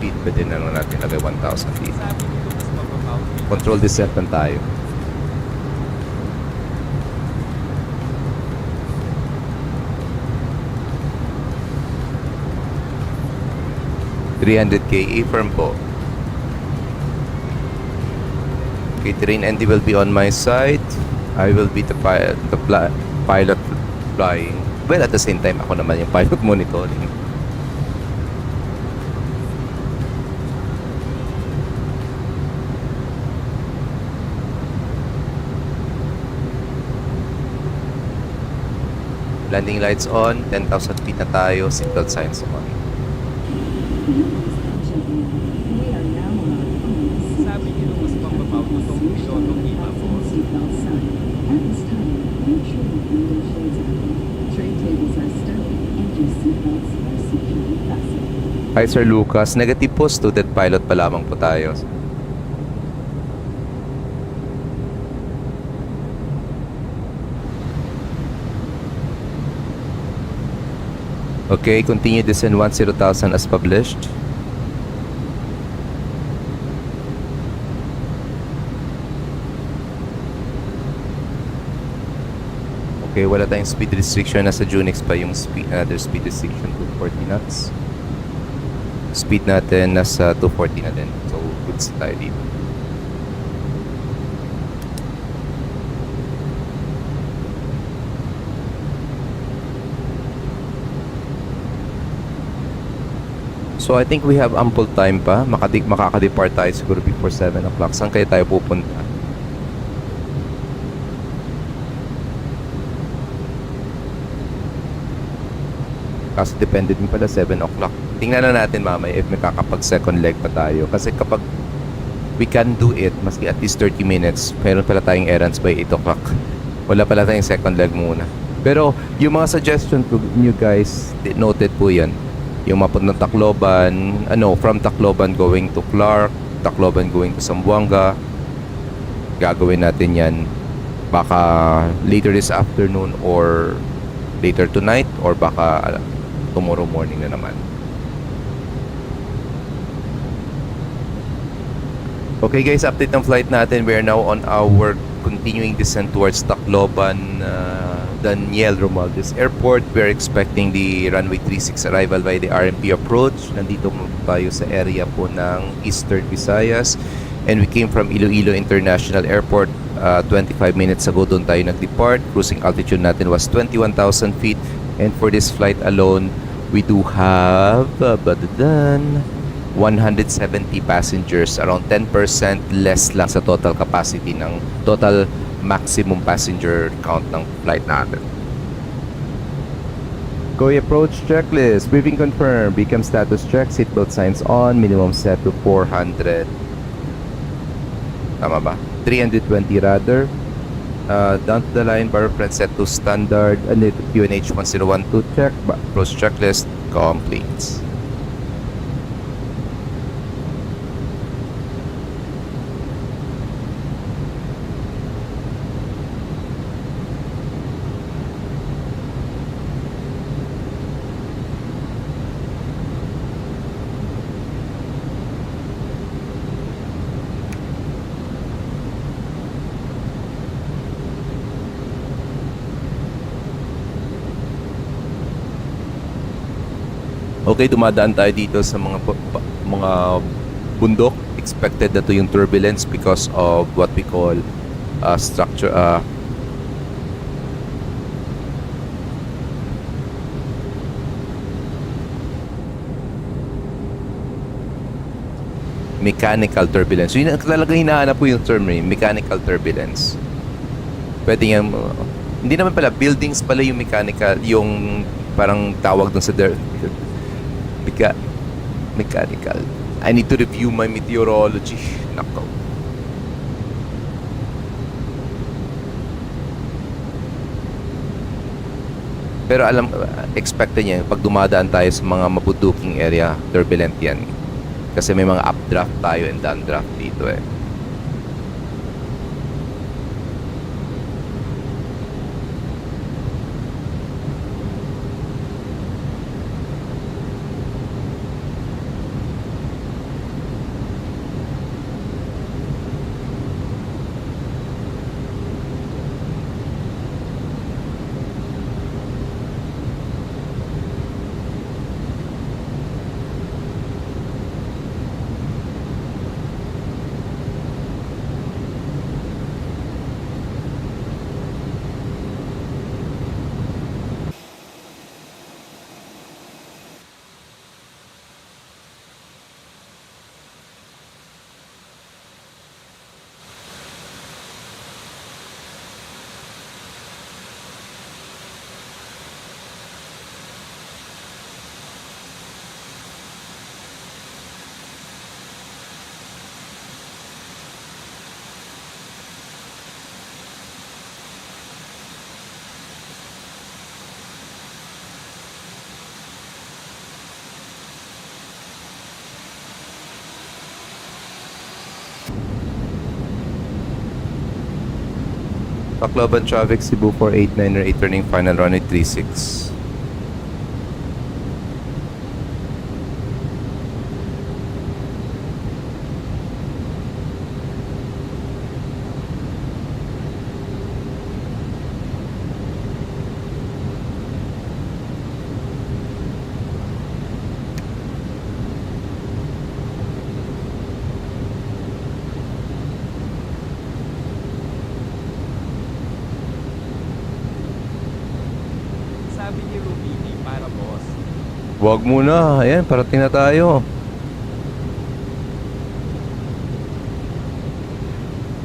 feet. Pwede na lang natin lagay 1,000 feet. Sabi nila mas mababaw. Control descent lang tayo. $300K, A-firm po. Okay, terrain ND will be on my side. I will be the pilot flying. Well, at the same time, ako naman yung pilot monitoring. Landing lights on, 10,000 feet na tayo, seatbelt signs on. Sabi nila mas mababaw itong pilotong iba, boss. Hi Sir Lucas, negative po, student pilot pa lamang po tayo. Okay, continue descent 10,000 as published. Okay, wala tayong speed restriction. Nasa Junix pa yung speed, another speed restriction 240 knots. Speed natin nasa 240 na din. So, goods tayo dito. So, I think we have ample time pa. Makaka-depart tayo siguro before 7 o'clock. Saan kaya tayo pupunta? Kasi depende din pala 7 o'clock. Tingnan na natin mamaya if may kakapag second leg pa tayo. Kasi kapag we can do it, maski at least 30 minutes, meron pala tayong errands by 8 o'clock. Wala pala tayong second leg muna. Pero yung mga suggestion to you guys, noted po yan. Yung mapuntang Tacloban, from Tacloban going to Clark, Tacloban going to Zamboanga. Gagawin natin yan baka later this afternoon or later tonight or baka tomorrow morning na naman. Okay guys, update ng flight natin. We are now on our continuing descent towards Tacloban, Daniel Romualdez Airport. We are expecting the runway 36 arrival by the RMP approach. Nandito tayo sa area po ng Eastern Visayas. And we came from Iloilo International Airport 25 minutes ago. Doon tayo nag-depart. Cruising altitude natin was 21,000 feet. And for this flight alone, we do have 170 passengers. Around 10% less lang sa total capacity ng total maximum passenger count ng flight natin. GOI approach checklist. Briefing confirmed. Beacon status check. Seatbelt signs on. Minimum set to 400. Tama ba? 320 rather. Down to the line, bar front set to standard. And then QNH 1012 check. Approach checklist complete. Okay, dumadaan tayo dito sa mga bundok. Expected na to yung turbulence because of what we call structure mechanical turbulence. So yun talaga hinahanap po yung term mechanical turbulence. Pwede yung hindi naman pala buildings pala yung mechanical, yung parang tawag dun sa mechanical. I need to review my meteorology. Nako. Pero expected niya pag dumadaan tayo sa mga mabuduking area, turbulent yan. Kasi may mga updraft tayo and downdraft dito eh. Tacloban traffic, Cebu 4898 turning final runway 36. Sabi ni Rubini para boss. Wag muna. Ayan, parating na tayo.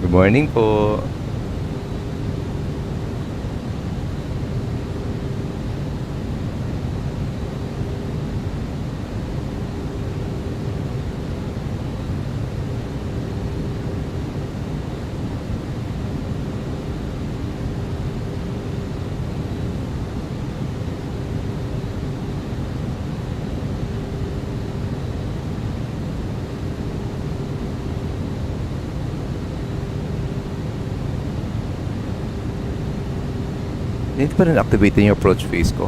Good morning po. Hindi pa rin activate yung approach phase ko.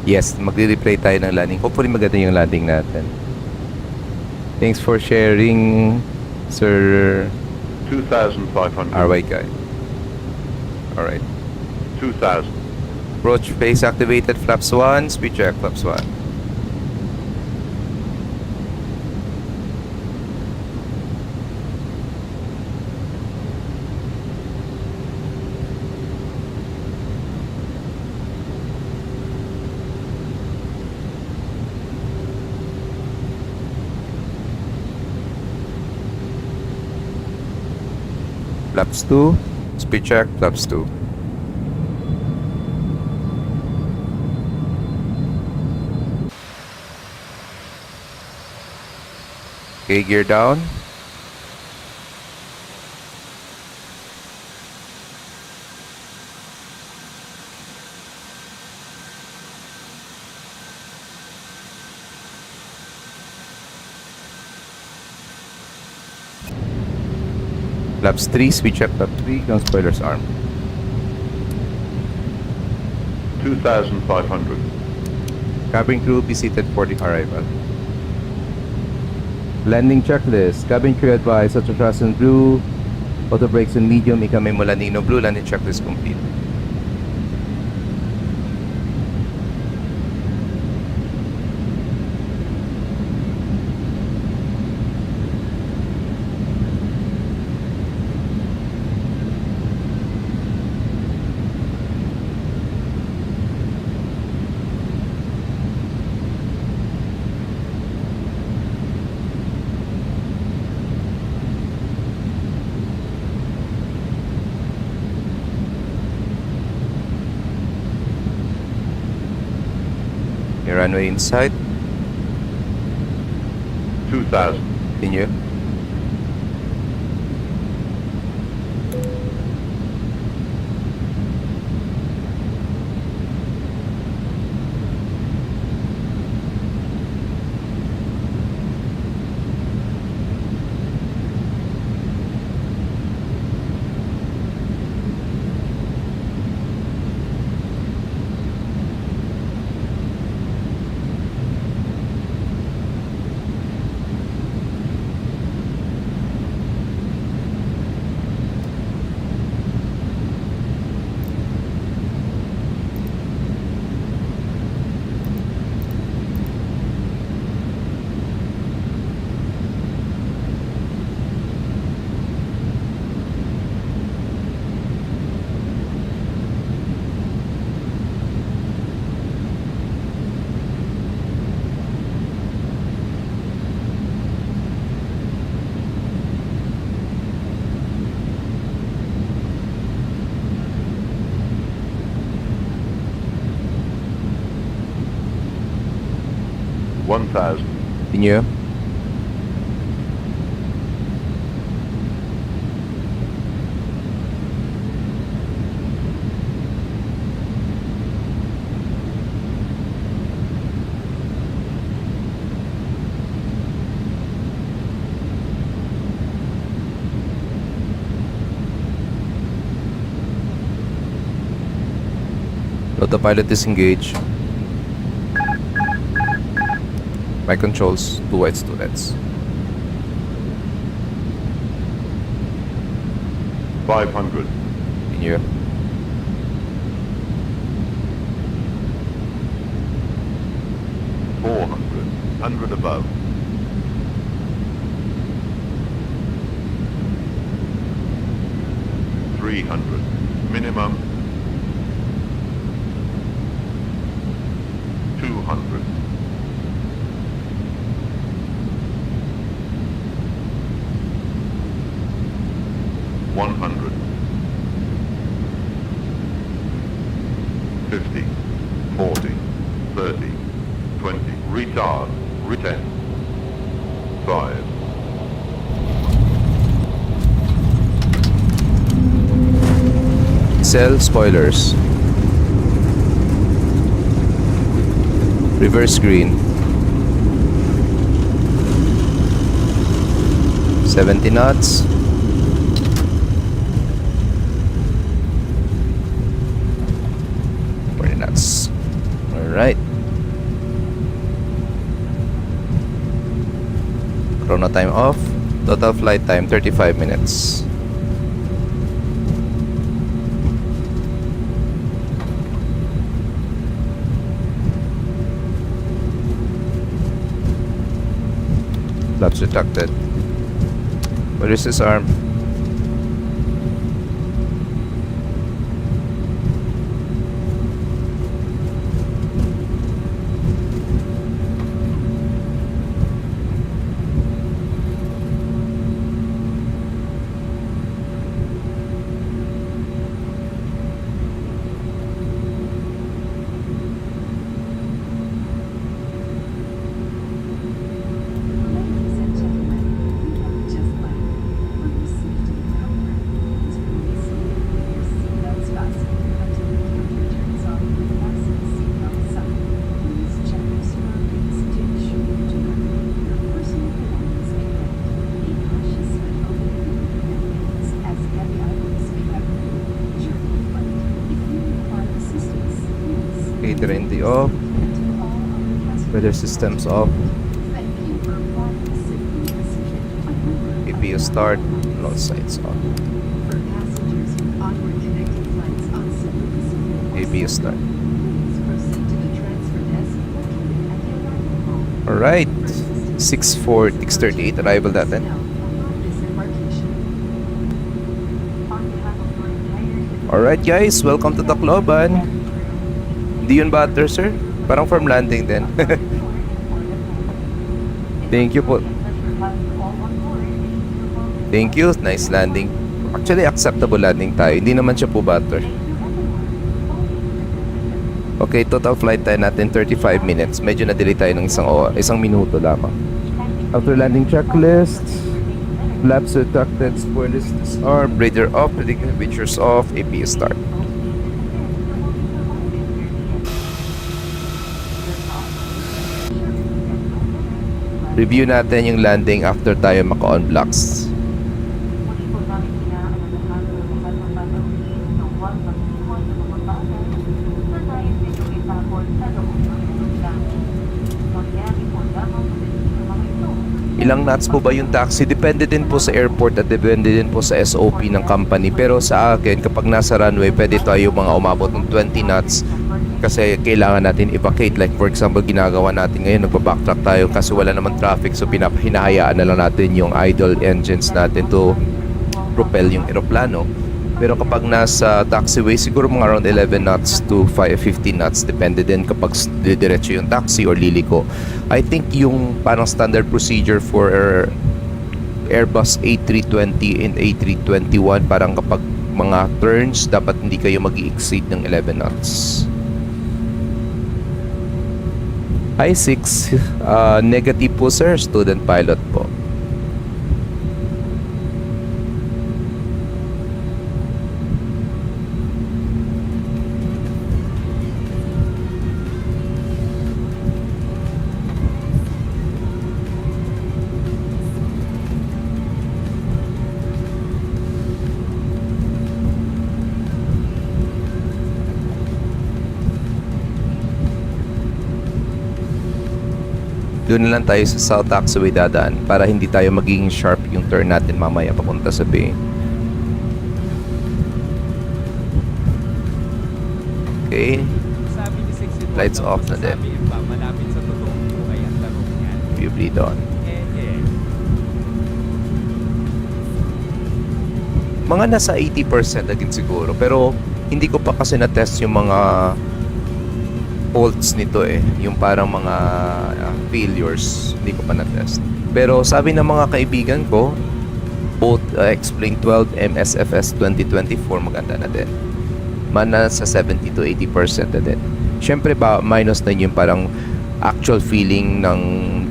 Yes, magre-replay tayo ng landing. Hopefully maganda yung landing natin. Thanks for sharing, Sir 2,500. RY guy. Alright. 2000. Approach phase activated, flaps 1, speed check, flaps 1. Flaps 2, speed check, flaps 2. Okay, gear down. Flaps 3, speed check, flap 3, gun spoilers arm. 2500. Cabin crew be seated for the arrival. Landing checklist. Cabin crew advised auto thrust on blue, auto brakes on medium, ikame mo landing no blue, landing checklist complete. Your runway in sight. 2000. Continue. One 1000. Continue. Autopilot disengage. My controls, 2 whites, 2 reds. 500. Continue. Four hundred. 100 above. 300. Minimum. 200. 100. 50. 40. 30. 20. Retard. Return. 5. Cell spoilers. Reverse green. 70 knots. 40 knots. Alright. Chrono time off. Total flight time 35 minutes. Flaps detected. Where is his arm? Ladies and gentlemen, we have just landed. For your safety and comfort, please remain seated with your seatbelts fastened until the captain turns off the fasten seatbelt sign. Please check your surroundings to ensure you do not leave your personal belongings behind. Be cautious when opening the windows as heavy items may have moved during the flight. If you require assistance, please Okay, drain the off. to all other passengers. Weather systems off. Thank you for flying Pacific Pacific. A member of APU the start. ILOILO. Load sights off. For passengers with onward connecting flights on Cebu Pacific or APU Cebu, start. please proceed to the transfer desk located at the arrival hall. Alright. 6:38 arrival natin. Alright guys, welcome to Tacloban. Hindi yun butter sir? Parang from landing din. Thank you po. Thank you, nice landing. Actually acceptable landing tayo. Hindi naman siya po butter. Okay, total flight time natin 35 minutes. Medyo na-delay tayo ng isang minuto lamang. After landing checklist, flaps detected, spoilers disarmed, radar off, predicting features off, APU start. Review natin yung landing after tayo maka-on blocks. Ilang knots po ba yung taxi? Depende din po sa airport at depende din po sa SOP ng company. Pero sa akin, kapag nasa runway, pwede tayo mga umabot ng 20 knots kasi kailangan natin evacuate. Like for example, ginagawa natin ngayon, nagpa-backtrack tayo kasi wala naman traffic. So hinahayaan na lang natin yung idle engines natin to propel yung eroplano. Pero kapag nasa taxiway, siguro mga around 11 knots to 15 knots. Depende din kapag diretso yung taxi or liliko. I think yung parang standard procedure for Airbus A320 and A321, parang kapag mga turns, dapat hindi kayo mag-exceed ng 11 knots. Hi 6, negative po sir, student pilot po. Doon na lang tayo sa South Taxiway dadaan para hindi tayo magiging sharp yung turn natin mamaya papunta sa bay. Okay. Sabi ni Sexy Lights daw, off na din. masasabi pa, malapit sa totoong buhay ang tanong niyan. You bleed on. Mga nasa 80% na din siguro. Pero hindi ko pa kasi na-test yung mga faults nito eh. Yung parang mga failures. Hindi ko pa na-test. Pero sabi ng mga kaibigan ko, both Explain 12 MSFS 2024 maganda na din. Mana sa 70 to 80% na din. Siyempre ba, minus na yung parang actual feeling ng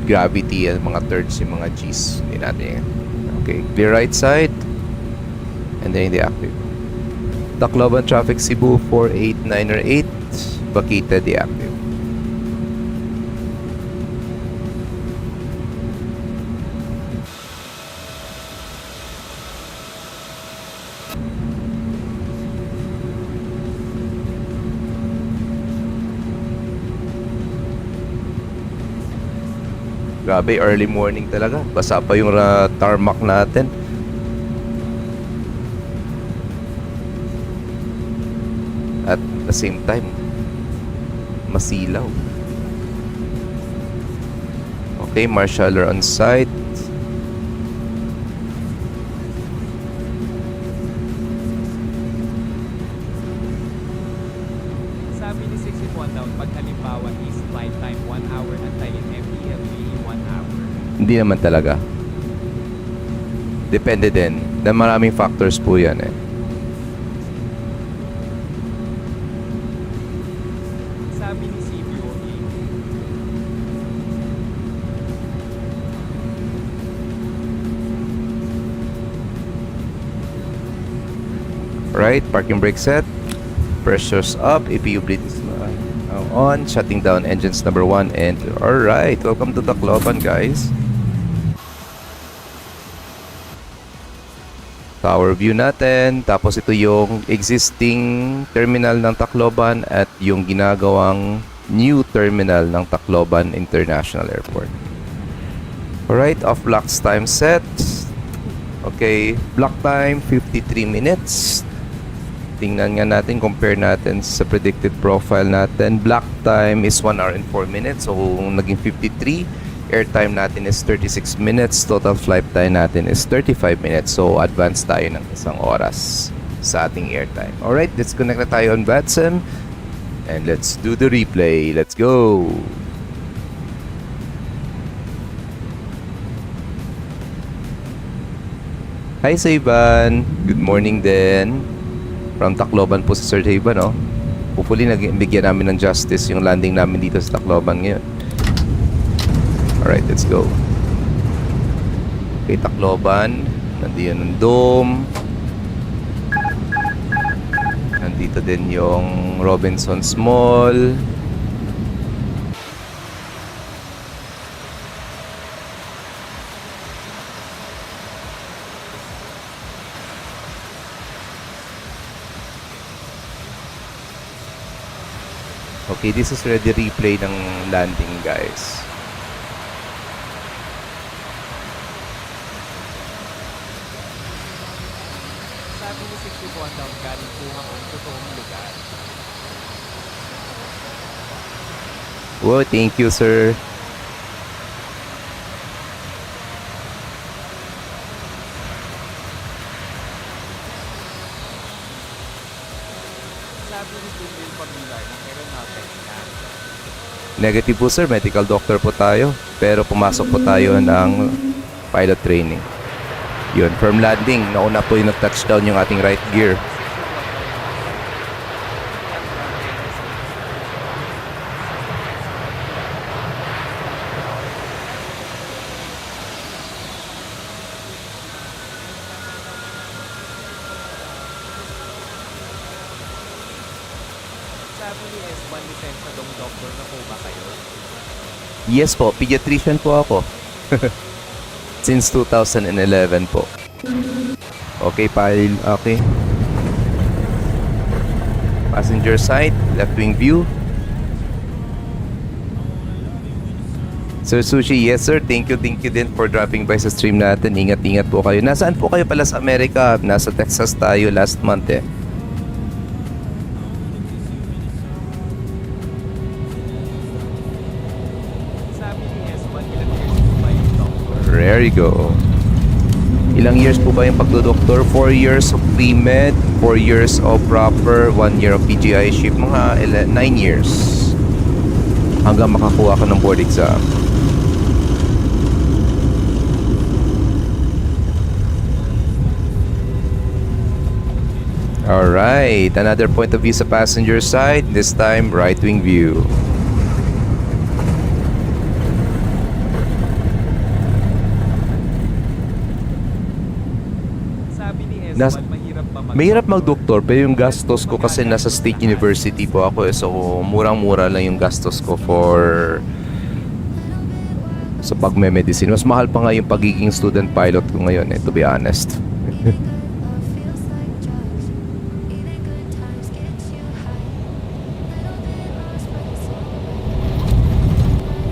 gravity at mga thirds yung mga G's. Hindi natin. Okay, clear right side. And then deactive. Tacloban traffic Cebu 48908. Bakita deactive. Grabe, early morning talaga. Basa pa yung tarmac natin. At the same time, masilaw. Okay, marshaller on site. Sabi ni 61 daw, pag halimbawa is flight time 1 hour, antayin MPLE 1 hour. Hindi naman talaga. Depende din. Na maraming factors po yan eh. Sabi ni CBOE, Right, parking brake set. Pressure's up. APU bleed is now on. Shutting down engines number 1 and alright, welcome to TACLOBAN guys. Tower view natin. Tapos ito yung existing terminal ng TACLOBAN at yung ginagawang new terminal ng TACLOBAN International Airport. Alright, off blocks time set. Okay, block time 53 minutes. Tingnan nga natin, compare natin sa predicted profile natin. Block time is 1 hour and 4 minutes. So, naging 53. Airtime natin is 36 minutes. Total flight time natin is 35 minutes. So, advance tayo ng 1 oras sa ating airtime. Alright, let's connect na tayo on VATSIM. And let's do the replay. Let's go! Hi, Sayban! Good morning din. From TACLOBAN po si Sir Sayban, no? Hopefully, bigyan namin ng justice yung landing namin dito sa TACLOBAN ngayon. Alright, let's go. Okay, TACLOBAN. Nandiyan ang dome. Nandito din yung Robinson's Mall. Okay, this is ready replay ng landing, guys. sabi ni 61 daw, galing po ang totoong lugar. Wow, thank you, sir. Sabi ni Jumil Pamilar ng Aeronautics na Negative po, sir. Medical doctor po tayo. Pero pumasok po tayo ng pilot training. Yun, firm landing. Nauna po yung nag-touchdown yung ating right gear. sabi ni S1, lisensyadong doktor na po ba kayo? Yes po, pediatrician po ako. Since 2011 po. Okay, okay. Passenger side, left wing view. Sir Sushi, yes sir. Thank you din for dropping by sa stream natin. Ingat-ingat po kayo. Nasaan po kayo pala sa Amerika? Nasa Texas tayo last month eh. Sabi ni S1, ilang years po ba yung doktor? There you go. Ilang years po ba yung pagdodoktor? 4 years of pre-med, 4 years of proper, 1 year of PGI ship, mga 9 years. Hanggang makakuha ka ng board exam. Alright, another point of view sa passenger side, this time right wing view. Sabi ni S1, Nas- mahirap ba Mahirap mag-doktor, pero yung gastos ko kasi nasa state university po ako eh. So, murang-mura lang yung gastos ko sa pagme-medicine. Mas mahal pa nga yung pagiging student pilot ko ngayon eh, to be honest.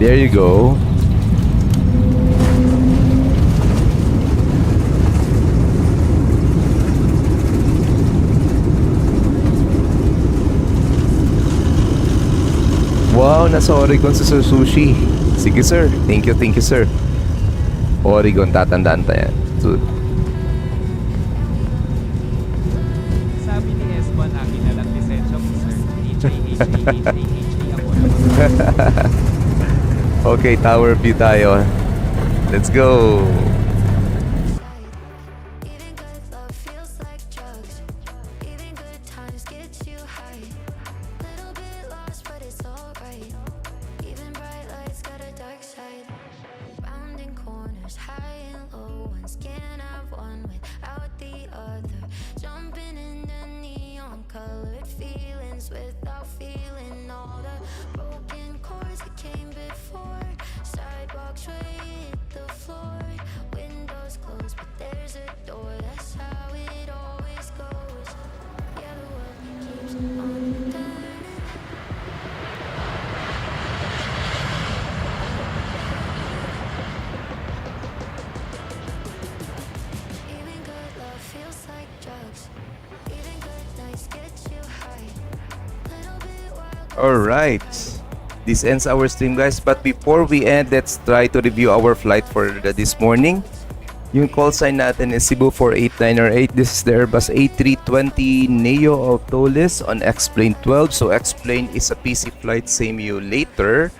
There you go. Wow, nasa Oregon si Sir Sushi. Sige sir, thank you sir. Oregon, tatandaan tayo yan. So, Sabi ni S1, akin na lang lisensya ko sir. ako. Okay, tower view tayo. Let's go. Even good love feels like drugs. Even good times get you high. Little bit lost, but it's alright. Even bright lights got a dark side. Rounding corners, high and low ones. Can't have one without the other. Jumping in the neon colored feelings without feeling all the broken chords that came before. Sidewalks where you hit the floor. Windows closed, but there's a door. That's how it always goes. Yeah, the world keeps on turning. Even good love feels like drugs. Even good nights get you high. Little bit wild. Alright. This ends our stream, guys. But before we end, let's try to review our flight for this morning. Yung call sign natin is Cebu 48908. This is the Airbus A320 Neo of Tolis on X-Plane 12. So X-Plane is a PC flight simulator.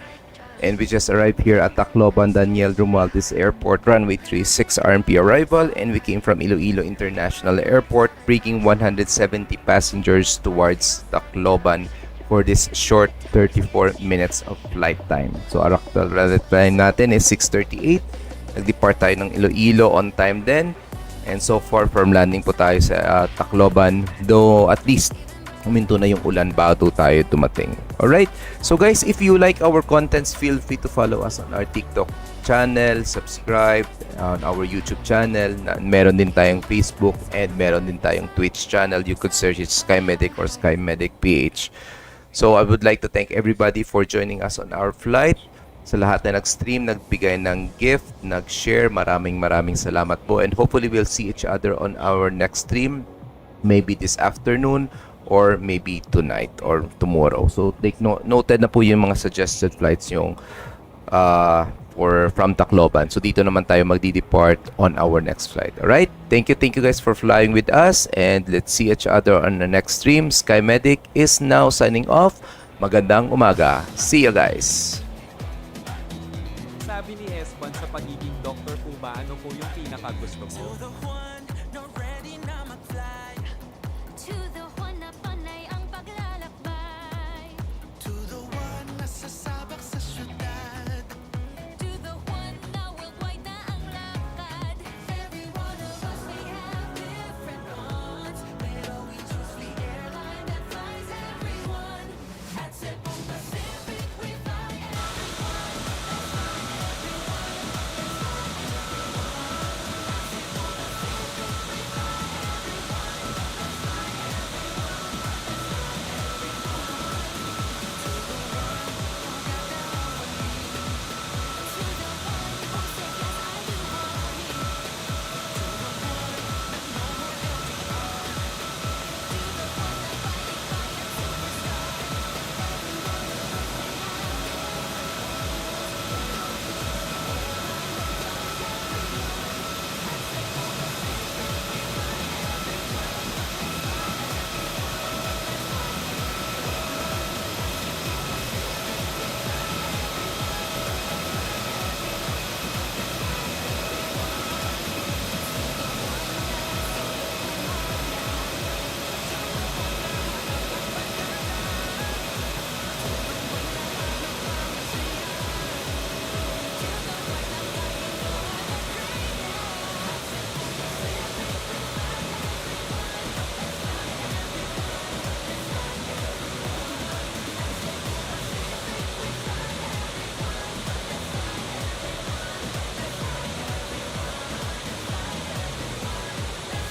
And we just arrived here at Tacloban Daniel Romualdez Airport, runway 36 RMP arrival. And we came from Iloilo International Airport, bringing 170 passengers towards Tacloban for this short 34 minutes of flight time. So our actual time natin is 6:38. Nag-depart tayo ng Iloilo on time din. And so far from landing po tayo sa Tacloban, though at least huminto na yung ulan bago tayo dumating. Alright? So guys, if you like our contents, feel free to follow us on our TikTok channel, subscribe on our YouTube channel. Meron din tayong Facebook and meron din tayong Twitch channel. You could search it SkyMedic or SkyMedic PH. So I would like to thank everybody for joining us on our flight. Sa lahat na nag-stream, nagbigay ng gift, nag-share, maraming salamat po. And hopefully we'll see each other on our next stream. Maybe this afternoon or maybe tonight or tomorrow. So take noted na po yung mga suggested flights yung from Tacloban. So dito naman tayo magdi-depart on our next flight. Alright? Thank you guys for flying with us, and let's see each other on the next stream. SkyMedic is now signing off. Magandang umaga. See you guys. Sabi ni Espan sa pagiging doktor po ba, ano po yung pinakagusto mo?